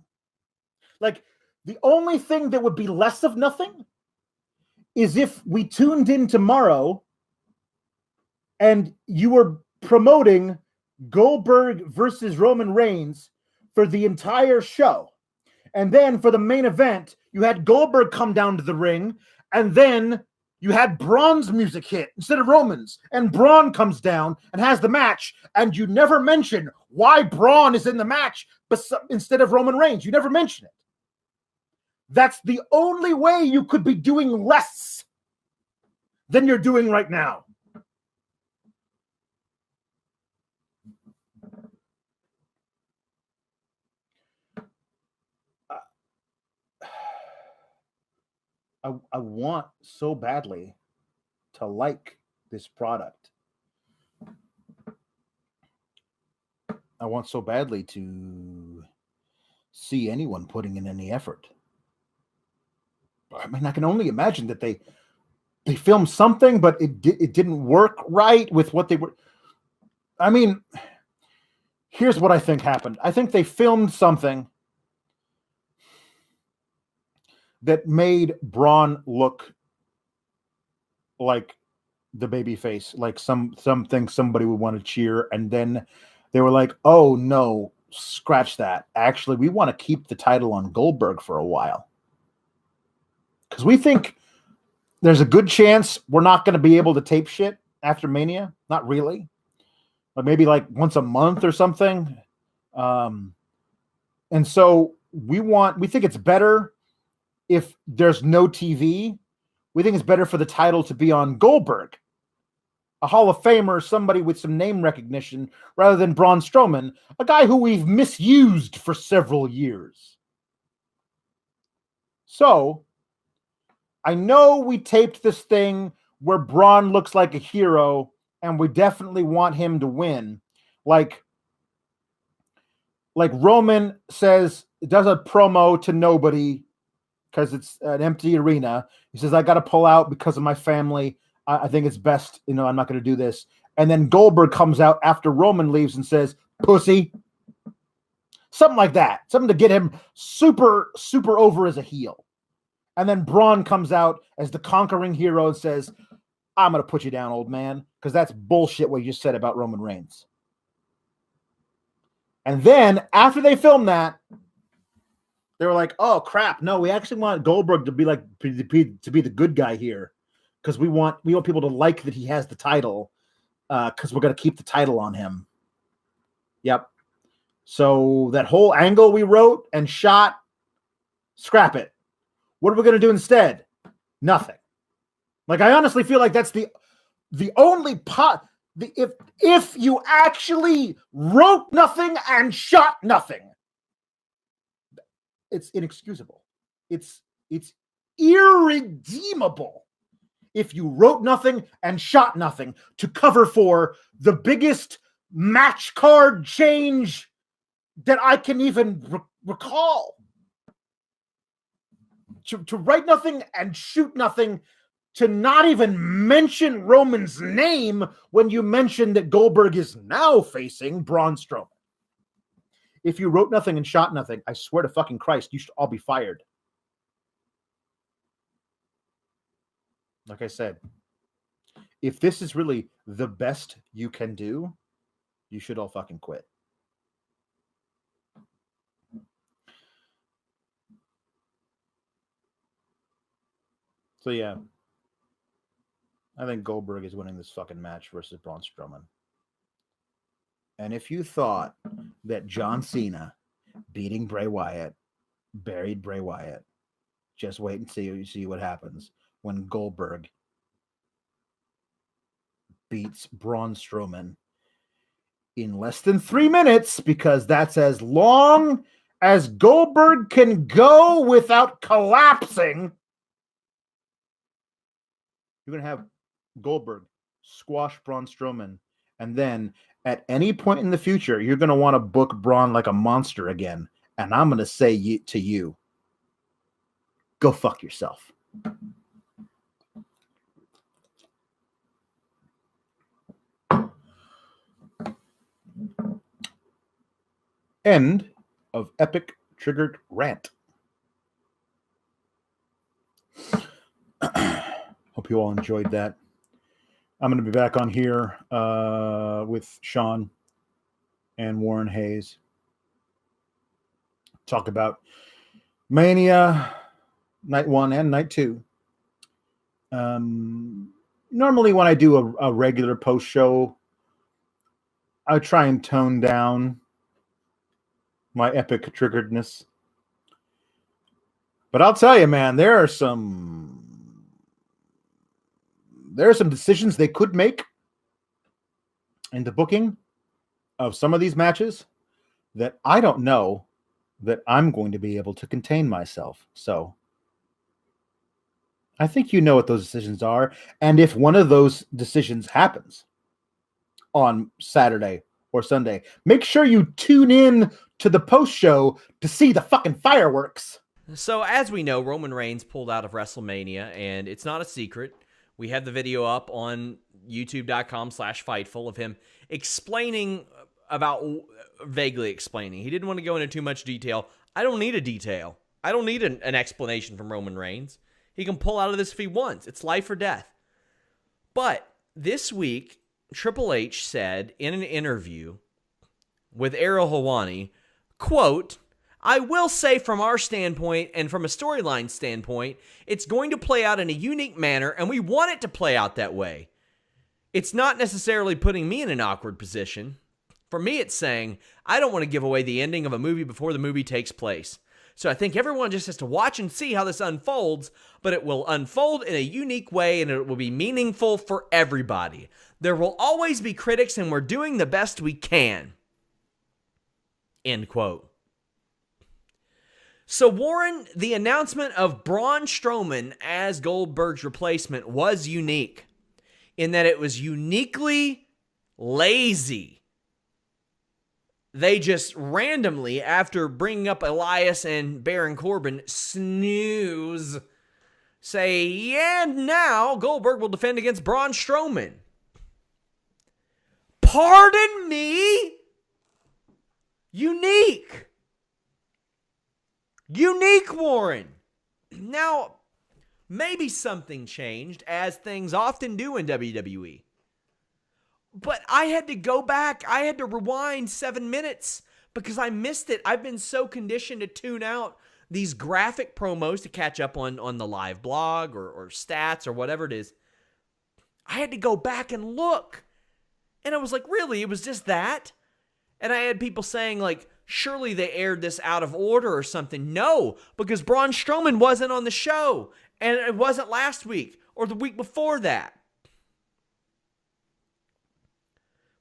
Like, The only thing that would be less of nothing is if we tuned in tomorrow and you were promoting Goldberg versus Roman Reigns for the entire show. And then for the main event, you had Goldberg come down to the ring, and then you had Braun's music hit instead of Roman's. And Braun comes down and has the match, and you never mention why Braun is in the match instead of Roman Reigns. You never mention it. That's the only way you could be doing less than you're doing right now. I want so badly to like this product. I want so badly to see anyone putting in any effort. I mean, I can only imagine that they filmed something, but it didn't work right with what they were. I mean, here's what I think happened. I think they filmed something that made Braun look like the baby face, like something somebody would want to cheer, and then they were like, oh no, scratch that. Actually, we want to keep the title on Goldberg for a while. Because we think there's a good chance we're not going to be able to tape shit after Mania. Not really. But maybe like once a month or something. And so we think it's better if there's no TV. We think it's better for the title to be on Goldberg, a Hall of Famer, somebody with some name recognition, rather than Braun Strowman, a guy who we've misused for several years. So, I know we taped this thing where Braun looks like a hero, and we definitely want him to win. Like Roman says, does a promo to nobody because it's an empty arena. He says, I got to pull out because of my family. I think it's best, I'm not going to do this. And then Goldberg comes out after Roman leaves and says, pussy. Something like that. Something to get him super, super over as a heel. And then Braun comes out as the conquering hero and says, I'm going to put you down, old man, because that's bullshit what you just said about Roman Reigns. And then after they filmed that, they were like, oh crap, no, we actually want Goldberg to be the good guy here, because we want people to like that he has the title, because we're going to keep the title on him. Yep. So that whole angle we wrote and shot, scrap it. What are we going to do instead? Nothing. Like, I honestly feel like that's the only if you actually wrote nothing and shot nothing, it's inexcusable. It's irredeemable if you wrote nothing and shot nothing to cover for the biggest match card change that I can even recall. To write nothing and shoot nothing, to not even mention Roman's name when you mention that Goldberg is now facing Braun Strowman. If you wrote nothing and shot nothing, I swear to fucking Christ, you should all be fired. Like I said, if this is really the best you can do, you should all fucking quit. So yeah, I think Goldberg is winning this fucking match versus Braun Strowman. And if you thought that John Cena beating Bray Wyatt buried Bray Wyatt, just wait and see what happens when Goldberg beats Braun Strowman in less than 3 minutes, because that's as long as Goldberg can go without collapsing. You're going to have Goldberg squash Braun Strowman, and then at any point in the future, you're going to want to book Braun like a monster again. And I'm going to say to you, go fuck yourself. End of epic triggered rant. Hope you all enjoyed that. I'm going to be back on here with Sean and Warren Hayes. Talk about Mania Night 1 and Night 2. Normally when I do a regular post show, I try and tone down my epic triggeredness. But I'll tell you, man, there are some decisions they could make in the booking of some of these matches that I don't know that I'm going to be able to contain myself. So I think you know what those decisions are. And if one of those decisions happens on Saturday or Sunday, make sure you tune in to the post show to see the fucking fireworks. So as we know, Roman Reigns pulled out of WrestleMania, and it's not a secret. We have the video up on youtube.com/Fightful of him vaguely explaining. He didn't want to go into too much detail. I don't need a detail. I don't need an explanation from Roman Reigns. He can pull out of this if he wants. It's life or death. But this week, Triple H said in an interview with Ariel Helwani, quote, "I will say from our standpoint and from a storyline standpoint, it's going to play out in a unique manner, and we want it to play out that way. It's not necessarily putting me in an awkward position. For me, it's saying, I don't want to give away the ending of a movie before the movie takes place. So I think everyone just has to watch and see how this unfolds, but it will unfold in a unique way, and it will be meaningful for everybody. There will always be critics, and we're doing the best we can." End quote. So, Warren, the announcement of Braun Strowman as Goldberg's replacement was unique in that it was uniquely lazy. They just randomly, after bringing up Elias and Baron Corbin, snooze, say, and now Goldberg will defend against Braun Strowman. Pardon me? Unique. Unique, Warren. Now, maybe something changed, as things often do in WWE. But I had to go back. I had to rewind 7 minutes because I missed it. I've been so conditioned to tune out these graphic promos to catch up on the live blog or stats or whatever it is. I had to go back and look. And I was like, really? It was just that? And I had people saying, like, surely they aired this out of order or something. No, because Braun Strowman wasn't on the show. And it wasn't last week or the week before that.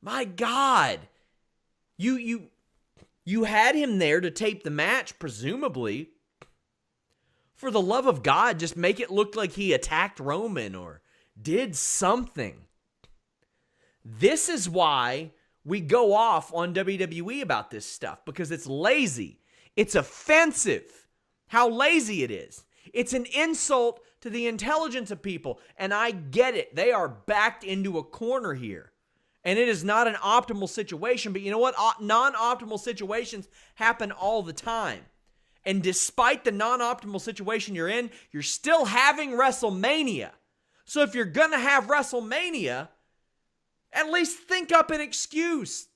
My God. You had him there to tape the match, presumably. For the love of God, just make it look like he attacked Roman or did something. This is why we go off on WWE about this stuff, because it's lazy. It's offensive how lazy it is. It's an insult to the intelligence of people, and I get it. They are backed into a corner here, and it is not an optimal situation, but you know what? Non-optimal situations happen all the time, and despite the non-optimal situation you're in, you're still having WrestleMania. So if you're going to have WrestleMania, at least think up an excuse.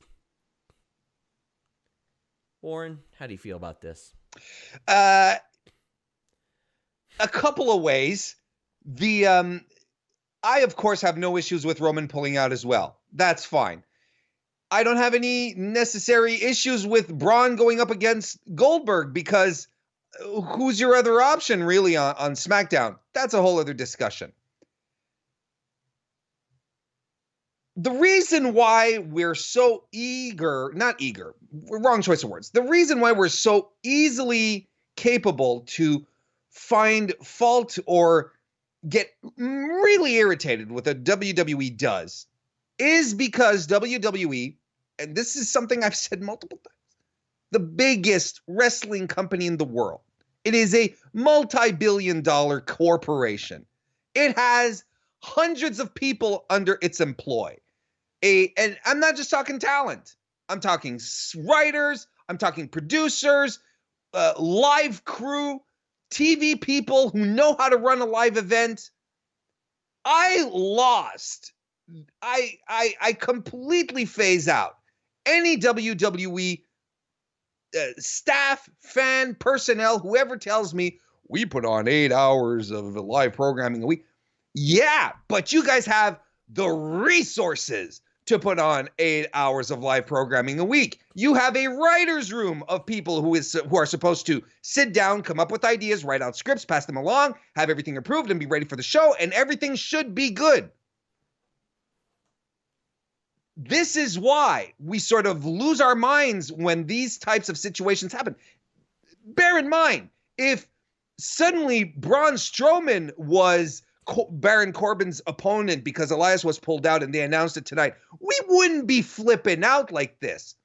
Warren, how do you feel about this? A couple of ways. I, of course, have no issues with Roman pulling out as well. That's fine. I don't have any necessary issues with Braun going up against Goldberg because who's your other option really on SmackDown? That's a whole other discussion. The reason why we're so wrong choice of words. The reason why we're so easily capable to find fault or get really irritated with what WWE does is because WWE, and this is something I've said multiple times, the biggest wrestling company in the world. It is a multi-billion-dollar corporation. It has hundreds of people under its employ. And I'm not just talking talent. I'm talking writers. I'm talking producers, live crew, TV people who know how to run a live event. I completely phase out any WWE staff, fan, personnel, whoever tells me we put on 8 hours of live programming a week. Yeah, but you guys have the resources to put on 8 hours of live programming a week. You have a writer's room of people who are supposed to sit down, come up with ideas, write out scripts, pass them along, have everything approved, and be ready for the show, and everything should be good. This is why we sort of lose our minds when these types of situations happen. Bear in mind, if suddenly Braun Strowman was Baron Corbin's opponent because Elias was pulled out and they announced it tonight, we wouldn't be flipping out like this.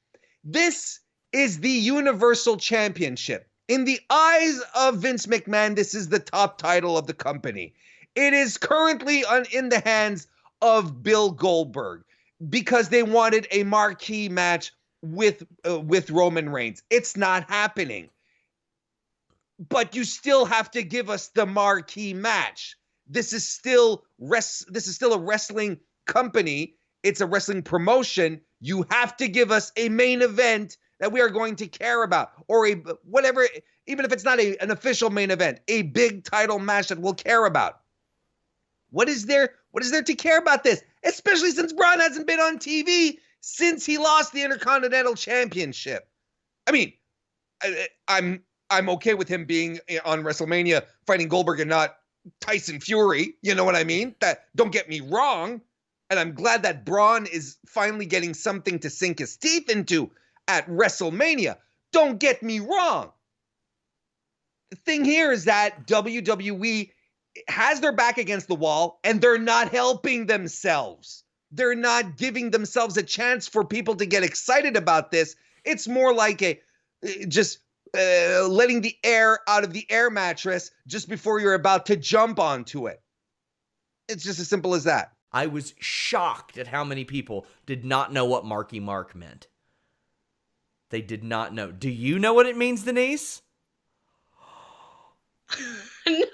This is the Universal Championship. In the eyes of Vince McMahon, this is the top title of the company. It is currently in the hands of Bill Goldberg because they wanted a marquee match with Roman Reigns. It's not happening. But you still have to give us the marquee match. This is still a wrestling company. It's a wrestling promotion. You have to give us a main event that we are going to care about, or a whatever, even if it's not an official main event, a big title match that we'll care about. What is there to care about this? Especially since Braun hasn't been on TV since he lost the Intercontinental Championship. I mean, I'm okay with him being on WrestleMania fighting Goldberg and not Tyson Fury. You know what I mean? Don't get me wrong. And I'm glad that Braun is finally getting something to sink his teeth into at WrestleMania. Don't get me wrong. The thing here is that WWE has their back against the wall and they're not helping themselves. They're not giving themselves a chance for people to get excited about this. It's more like letting the air out of the air mattress just before you're about to jump onto it. It's just as simple as that. I was shocked at how many people did not know what Marky Mark meant. They did not know. Do you know what it means, Denise? No.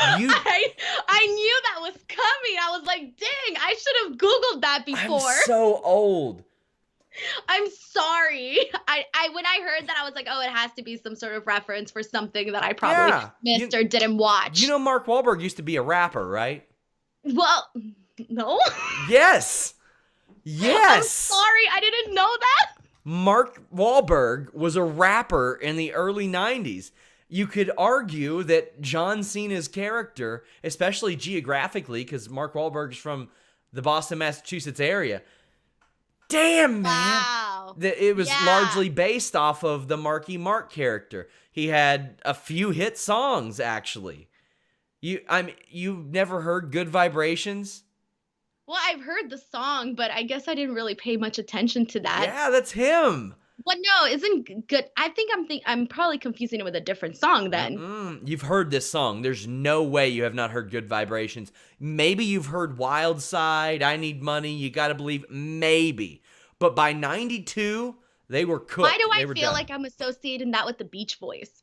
I knew that was coming. I was like, dang, I should have Googled that before. I'm so old. I'm sorry. When I heard that, I was like, oh, it has to be some sort of reference for something that I probably missed or didn't watch. You know Mark Wahlberg used to be a rapper, right? Well, no. Yes. I'm sorry. I didn't know that. Mark Wahlberg was a rapper in the early 90s. You could argue that John Cena's character, especially geographically, because Mark Wahlberg is from the Boston, Massachusetts area. Damn, man. Wow. It was largely based off of the Marky Mark character. He had a few hit songs, actually. You've never heard Good Vibrations? Well, I've heard the song, but I guess I didn't really pay much attention to that. Yeah, that's him. But no, isn't good. I think I'm probably confusing it with a different song then. You've heard this song. There's no way you have not heard Good Vibrations. Maybe you've heard Wild Side, I Need Money, You Gotta Believe, maybe. But by 92, they were cooked. Why do I feel like I'm associating that with the Beach Boys?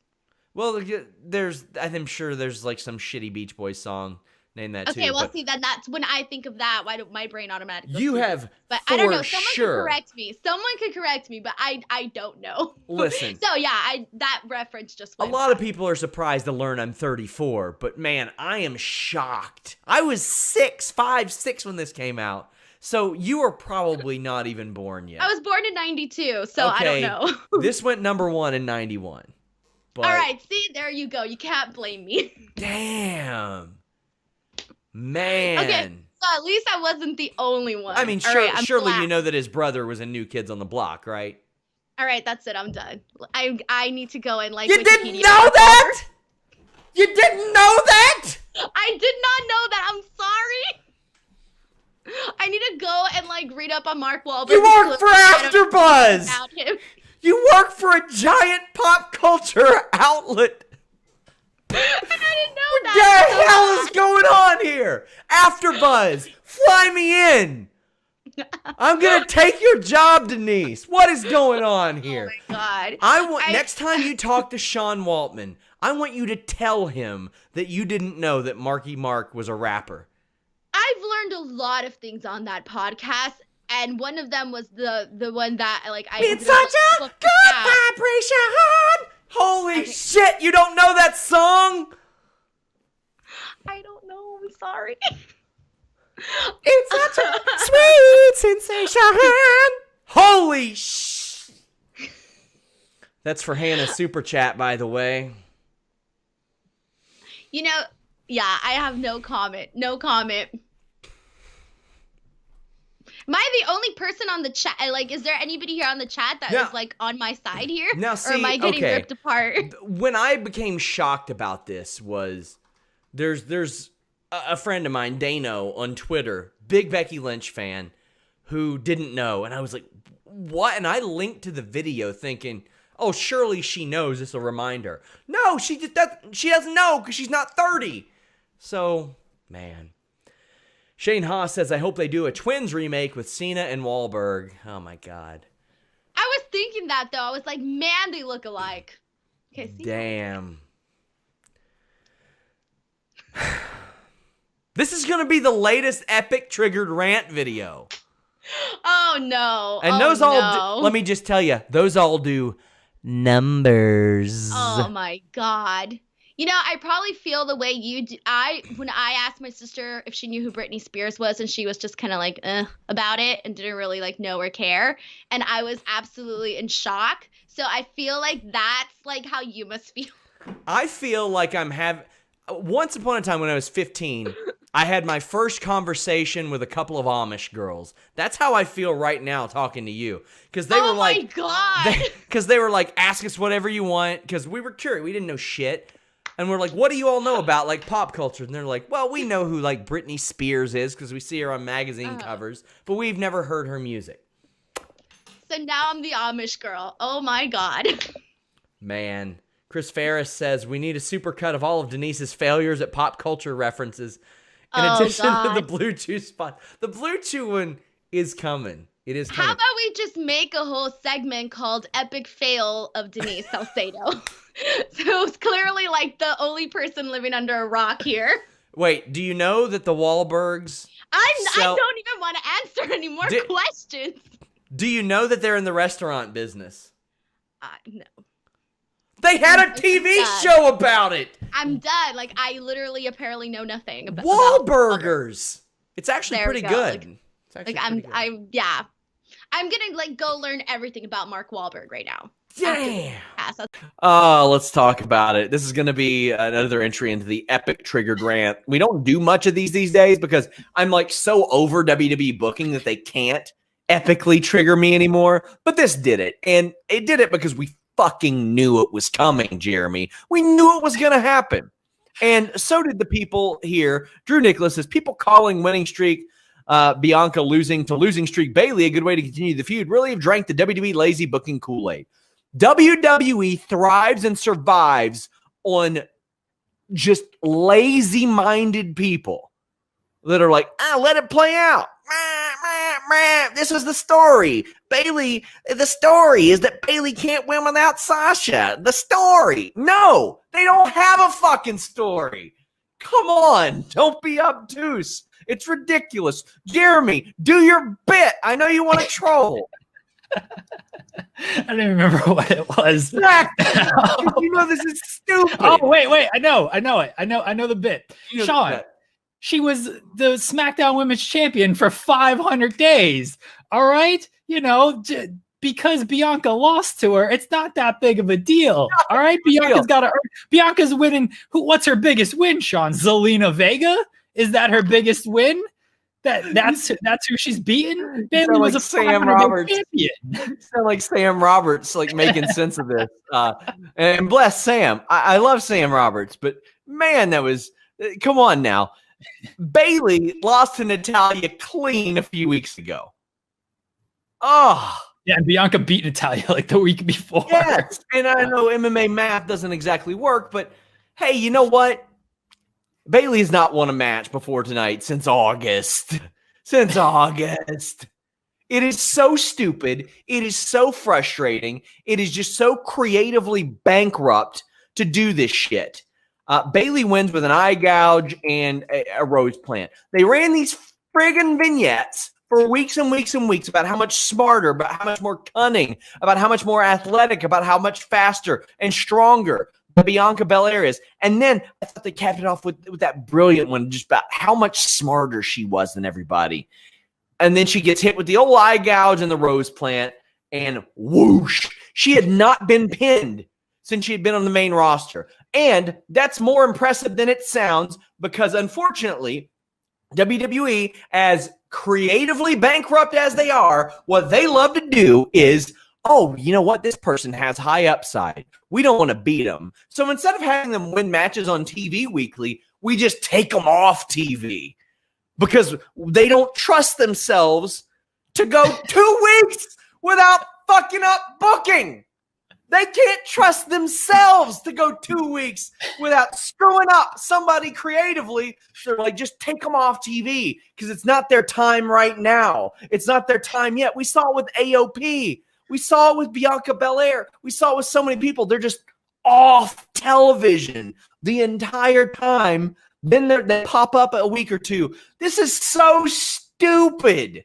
Well, I'm sure there's like some shitty Beach Boys song named that too. Okay, well, see, then that's when I think of that. Why don't my brain automatically? You have, but I don't know. Someone could correct me. Someone could correct me, but I don't know. Listen. So yeah, that reference just went a lot of people are surprised to learn I'm 34, but man, I am shocked. I was 5, 6 when this came out. So you were probably not even born yet. I was born in 92, so okay, I don't know. This went number 1 in 91. But, all right, see, there you go. You can't blame me. Damn. Man. Okay, so at least I wasn't the only one. I mean, surely you know that his brother was in New Kids on the Block, right? All right, that's it. I'm done. I need to go and You didn't know that? You didn't know that? I did not know that. I'm sorry. I need to go and read up on Mark Wahlberg. You work for AfterBuzz. About him. You work for a giant pop culture outlet. I didn't know that. What the hell is going on here? AfterBuzz, fly me in. I'm gonna take your job, Denise. What is going on here? Oh my God. Next time you talk to Sean Waltman, I want you to tell him that you didn't know that Marky Mark was a rapper. I've learned a lot of things on that podcast, and one of them was the one that like I. It's such a good vibration. Holy shit! You don't know that song? I don't know. I'm sorry. It's such a sweet sensation. Holy sh! That's for Hannah's super chat, by the way. You know, yeah, I have no comment. No comment. Am I the only person on the chat? Like, is there anybody here on the chat that is like on my side here? Now, see, or am I getting ripped apart? When I became shocked about this was there's a friend of mine, Dano, on Twitter, big Becky Lynch fan, who didn't know, and I was like, what? And I linked to the video thinking, oh, surely she knows. This will remind her. No, she doesn't know because she's not 30. So, man. Shane Haas says, I hope they do a Twins remake with Cena and Wahlberg. Oh, my God. I was thinking that, though. I was like, man, they look alike. Okay, see? Damn. This is going to be the latest epic triggered rant video. Oh, no. And those all, let me just tell you, those all do numbers. Oh, my God. You know, I probably feel the way you do. When I asked my sister if she knew who Britney Spears was, and she was just kind of like, about it and didn't really like know or care. And I was absolutely in shock. So I feel like that's like how you must feel. I feel like once upon a time when I was 15, I had my first conversation with a couple of Amish girls. That's how I feel right now talking to you. Because they were like, oh my God. Because they were like, ask us whatever you want. Because we were curious. We didn't know shit. And we're like, what do you all know about, like, pop culture? And they're like, well, we know who, like, Britney Spears is because we see her on magazine covers, but we've never heard her music. So now I'm the Amish girl. Oh, my God. Man. Chris Ferris says, we need a supercut of all of Denise's failures at pop culture references in addition to the Blue Chew spot. The Blue Chew one is coming. It is coming. How about we just make a whole segment called Epic Fail of Denise Salcedo? So it's clearly like the only person living under a rock here. Wait, do you know that the Wahlbergs... I don't even want to answer any more questions. Do you know that they're in the restaurant business? No. They had a TV show about it. I'm done. Like, I literally apparently know nothing about Wahlburgers. It's actually there pretty good. Like, I'm gonna like go learn everything about Mark Wahlberg right now. Damn. Let's talk about it. This is going to be another entry into the epic triggered rant. We don't do much of these days because I'm like so over WWE booking that they can't epically trigger me anymore. But this did it. And it did it because we fucking knew it was coming, Jeremy. We knew it was going to happen. And so did the people here. Drew Nicholas says, people calling winning streak Bianca losing to losing streak Bailey a good way to continue the feud really have drank the WWE lazy booking Kool-Aid. WWE thrives and survives on just lazy-minded people that are like, let it play out. This is the story. Bailey, the story is that Bailey can't win without Sasha. The story. No, they don't have a fucking story. Come on, don't be obtuse. It's ridiculous. Jeremy, do your bit. I know you want to troll. I don't even remember what it was. You know this is stupid. Oh, wait. I know it. I know the bit. Sean, she was the SmackDown Women's Champion for 500 days. All right? You know, because Bianca lost to her, it's not that big of a deal. All right? Bianca's winning. What's her biggest win, Sean? Zelina Vega? Is that her biggest win? That's who she's beaten. Bailey was a Sam Roberts champion. Sound like Sam Roberts, like making sense of this. And bless Sam. I love Sam Roberts, but man, that was come on now. Bailey lost to Natalya clean a few weeks ago. Oh. Yeah, and Bianca beat Natalya like the week before. Yes, and I know MMA math doesn't exactly work, but hey, you know what? Bailey's not won a match before tonight since August. Since August. It is so stupid. It is so frustrating. It is just so creatively bankrupt to do this shit. Bayley wins with an eye gouge and a rose plant. They ran these friggin' vignettes for weeks and weeks and weeks about how much smarter, about how much more cunning, about how much more athletic, about how much faster and stronger Bianca Belair is. And then I thought they capped it off with that brilliant one just about how much smarter she was than everybody. And then she gets hit with the old eye gouge and the rose plant, and whoosh, she had not been pinned since she had been on the main roster. And that's more impressive than it sounds because, unfortunately, WWE, as creatively bankrupt as they are, what they love to do is, oh, you know what? This person has high upside. We don't want to beat them. So instead of having them win matches on TV weekly, we just take them off TV because they don't trust themselves to go 2 weeks without fucking up booking. They can't trust themselves to go 2 weeks without screwing up somebody creatively. So they're like, just take them off TV because it's not their time right now. It's not their time yet. We saw it with AOP. We saw it with Bianca Belair. We saw it with so many people. They're just off television the entire time. Then they pop up a week or two. This is so stupid.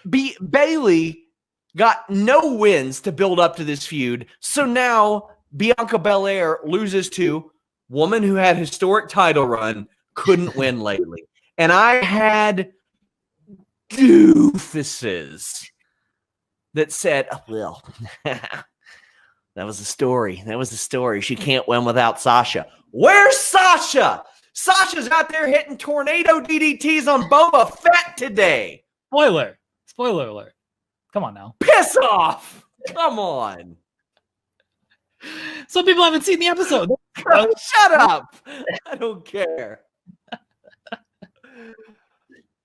Bayley got no wins to build up to this feud. So now Bianca Belair loses to woman who had historic title run, couldn't win lately. And I had doofuses that said, oh, well, that was the story. That was the story. She can't win without Sasha. Where's Sasha? Sasha's out there hitting tornado DDTs on Boba Fett today. Spoiler alert. Come on now. Piss off. Come on. Some people haven't seen the episode. Shut up. I don't care.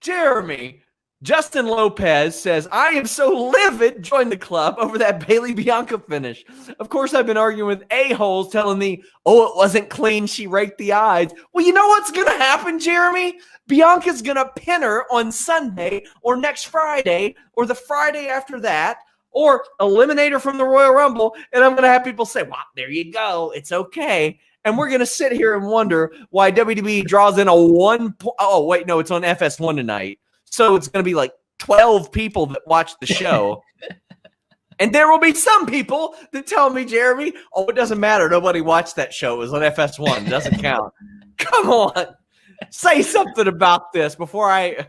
Jeremy, Justin Lopez says, I am so livid, join the club over that Bayley Bianca finish. Of course, I've been arguing with a-holes telling me, oh, it wasn't clean. She raked the eyes. Well, you know what's going to happen, Jeremy? Bianca's going to pin her on Sunday or next Friday or the Friday after that or eliminate her from the Royal Rumble. And I'm going to have people say, well, there you go. It's okay. And we're going to sit here and wonder why WWE draws in a oh, wait, no, it's on FS1 tonight. So it's going to be like 12 people that watch the show. And there will be some people that tell me, Jeremy, oh, it doesn't matter. Nobody watched that show. It was on FS1. It doesn't count. Come on. Say something about this before I...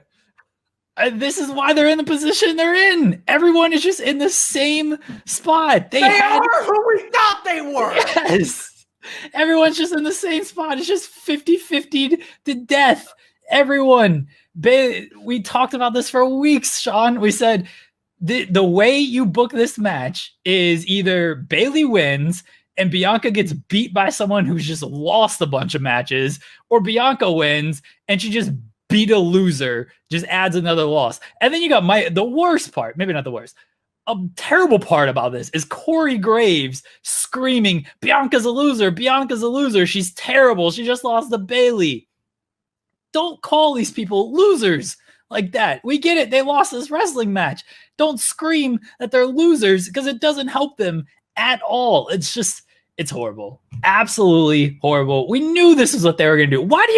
This is why they're in the position they're in. Everyone is just in the same spot. They are who we thought they were. Yes. Everyone's just in the same spot. It's just 50-50 to death. Everyone. We talked about this for weeks, Sean. We said the way you book this match is either Bayley wins and Bianca gets beat by someone who's just lost a bunch of matches, or Bianca wins and she just beat a loser, just adds another loss. And then you got the worst part, maybe not the worst, a terrible part about this is Corey Graves screaming, Bianca's a loser, Bianca's a loser, she's terrible, she just lost to Bayley. Don't call these people losers like that. We get it. They lost this wrestling match. Don't scream that they're losers because it doesn't help them at all. It's horrible. Absolutely horrible. We knew this is what they were going to do. Why do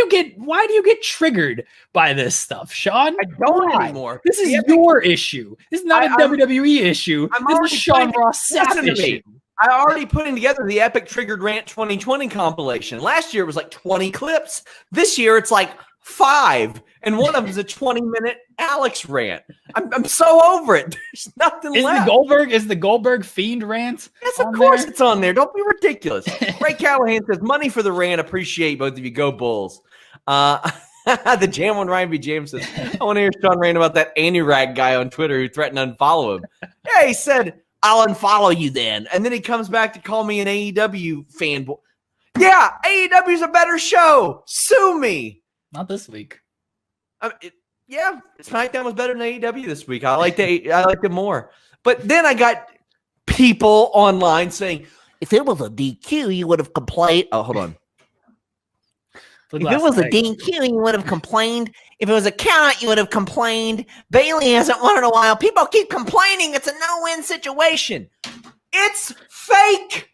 you get triggered by this stuff, Sean? I don't anymore. This is your issue. This is not a WWE issue. This is Sean Ross Sapp issue. I already putting together the Epic Triggered Rant 2020 compilation. Last year it was like 20 clips. This year it's like 5, and one of them is a 20-minute Alex rant. I'm so over it. There's nothing left. Is the Goldberg Fiend rant? Yes, of course it's on there. Don't be ridiculous. Ray Callahan says, money for the rant. Appreciate both of you. Go Bulls. The Jam on Ryan B. James says, I want to hear Sean rant about that Andy Rag guy on Twitter who threatened to unfollow him. Yeah, he said, I'll unfollow you then. And then he comes back to call me an AEW fanboy. Yeah, AEW's a better show. Sue me. Not this week. Yeah, SmackDown was better than AEW this week. I liked it more. But then I got people online saying, if it was a DQ, you would have complained. Oh, hold on. If it was a DQ, you would have complained. If it was a count, you would have complained. Bayley hasn't won in a while. People keep complaining. It's a no-win situation. It's fake.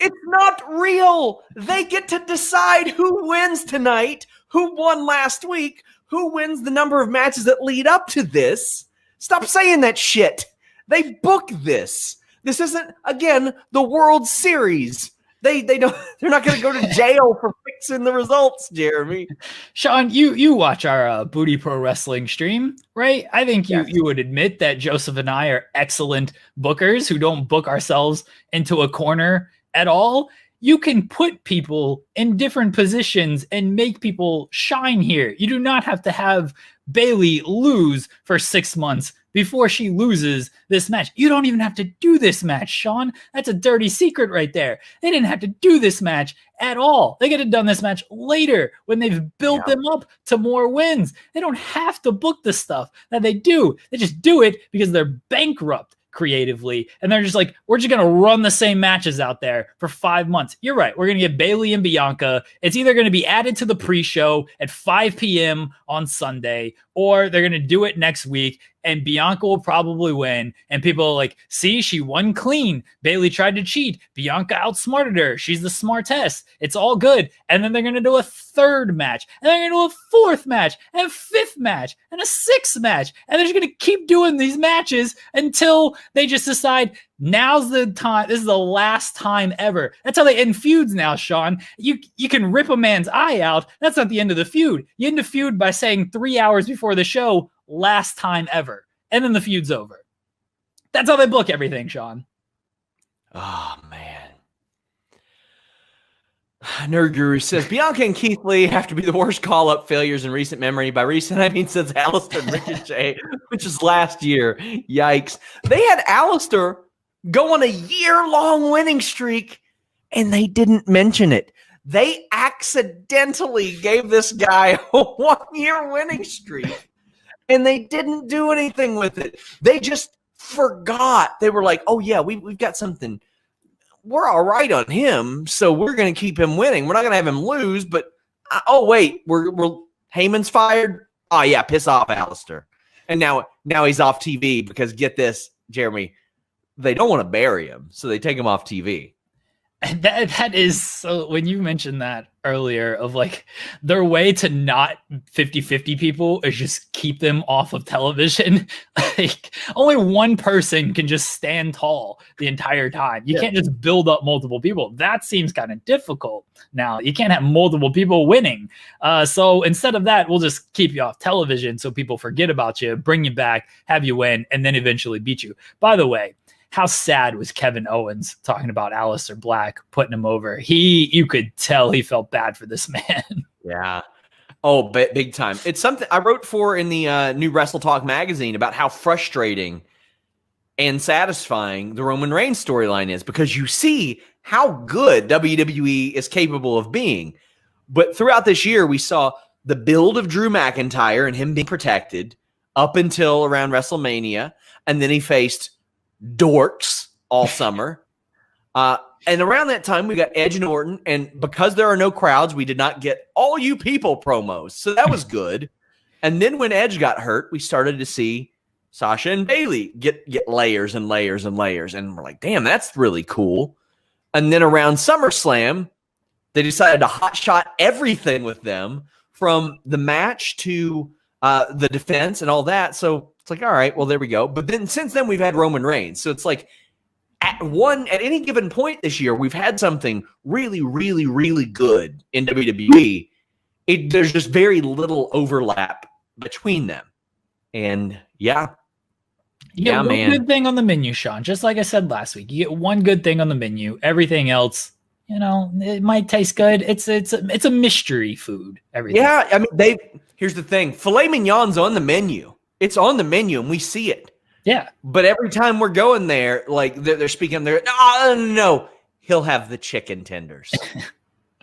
It's not real. They get to decide who wins tonight, who won last week, who wins the number of matches that lead up to this. Stop saying that shit. They book this. This isn't, again, the World Series. They're not going to go to jail for fixing the results, Jeremy. Sean, you watch our Booty Pro Wrestling stream, right? I think you would admit that Joseph and I are excellent bookers who don't book ourselves into a corner at all. You can put people in different positions and make people shine here. You do not have to have Bayley lose for 6 months before she loses this match. You don't even have to do this match, Sean. That's a dirty secret right there. They didn't have to do this match at all. They could have done this match later when they've built them up to more wins. They don't have to book the stuff that they do. They just do it because they're bankrupt creatively, and they're just like, we're just gonna run the same matches out there for 5 months. You're right, we're gonna get Bayley and Bianca. It's either gonna be added to the pre-show at 5 p.m. on Sunday, or they're gonna do it next week, and Bianca will probably win, and people are like, see, she won clean. Bayley tried to cheat. Bianca outsmarted her. She's the smartest. It's all good. And then they're going to do a third match, and they're going to do a fourth match, and a fifth match, and a sixth match, and they're just going to keep doing these matches until they just decide, now's the time. This is the last time ever. That's how they end feuds now, Sean. You can rip a man's eye out. That's not the end of the feud. You end the feud by saying 3 hours before the show, last time ever. And then the feud's over. That's how they book everything, Sean. Oh, man. Nerd Guru says, Bianca and Keith Lee have to be the worst call-up failures in recent memory. By recent, I mean since Alistair and Ricochet, which is last year. Yikes. They had Alistair go on a year-long winning streak, and they didn't mention it. They accidentally gave this guy a one-year winning streak, and they didn't do anything with it. They just forgot. They were like, oh, yeah, we've got something. We're all right on him, so we're going to keep him winning. We're not going to have him lose, but, oh, wait, we're Heyman's fired? Oh, yeah, piss off, Alistair. And now he's off TV because, get this, Jeremy, they don't want to bury him, so they take him off TV. That is, so when you mentioned that earlier of like their way to not 50-50 people is just keep them off of television. Like only one person can just stand tall the entire time. You can't just build up multiple people. That seems kind of difficult now. You can't have multiple people winning. So instead of that, we'll just keep you off television so people forget about you, bring you back, have you win, and then eventually beat you. By the way, how sad was Kevin Owens talking about Aleister Black, putting him over? You could tell he felt bad for this man. Yeah. Oh, big time. It's something I wrote for in the new Wrestle Talk magazine about how frustrating and satisfying the Roman Reigns storyline is, because you see how good WWE is capable of being. But throughout this year, we saw the build of Drew McIntyre and him being protected up until around WrestleMania. And then he faced dorks all summer. And around that time, we got Edge and Orton. And because there are no crowds, we did not get all you people promos. So that was good. And then when Edge got hurt, we started to see Sasha and Bayley get layers and layers and layers. And we're like, damn, that's really cool. And then around SummerSlam, they decided to hotshot everything with them, from the match to the defense and all that. So it's like, all right, well, there we go. But then since then, we've had Roman Reigns. So it's like at any given point this year, we've had something really, really, really good in WWE. There's just very little overlap between them. And yeah. You get one good thing on the menu, Sean. Just like I said last week, you get one good thing on the menu. Everything else, it might taste good. It's a mystery food. Everything. Yeah, I mean, here's the thing: filet mignon's on the menu. It's on the menu, and we see it. Yeah. But every time we're going there, like they're speaking, no, he'll have the chicken tenders.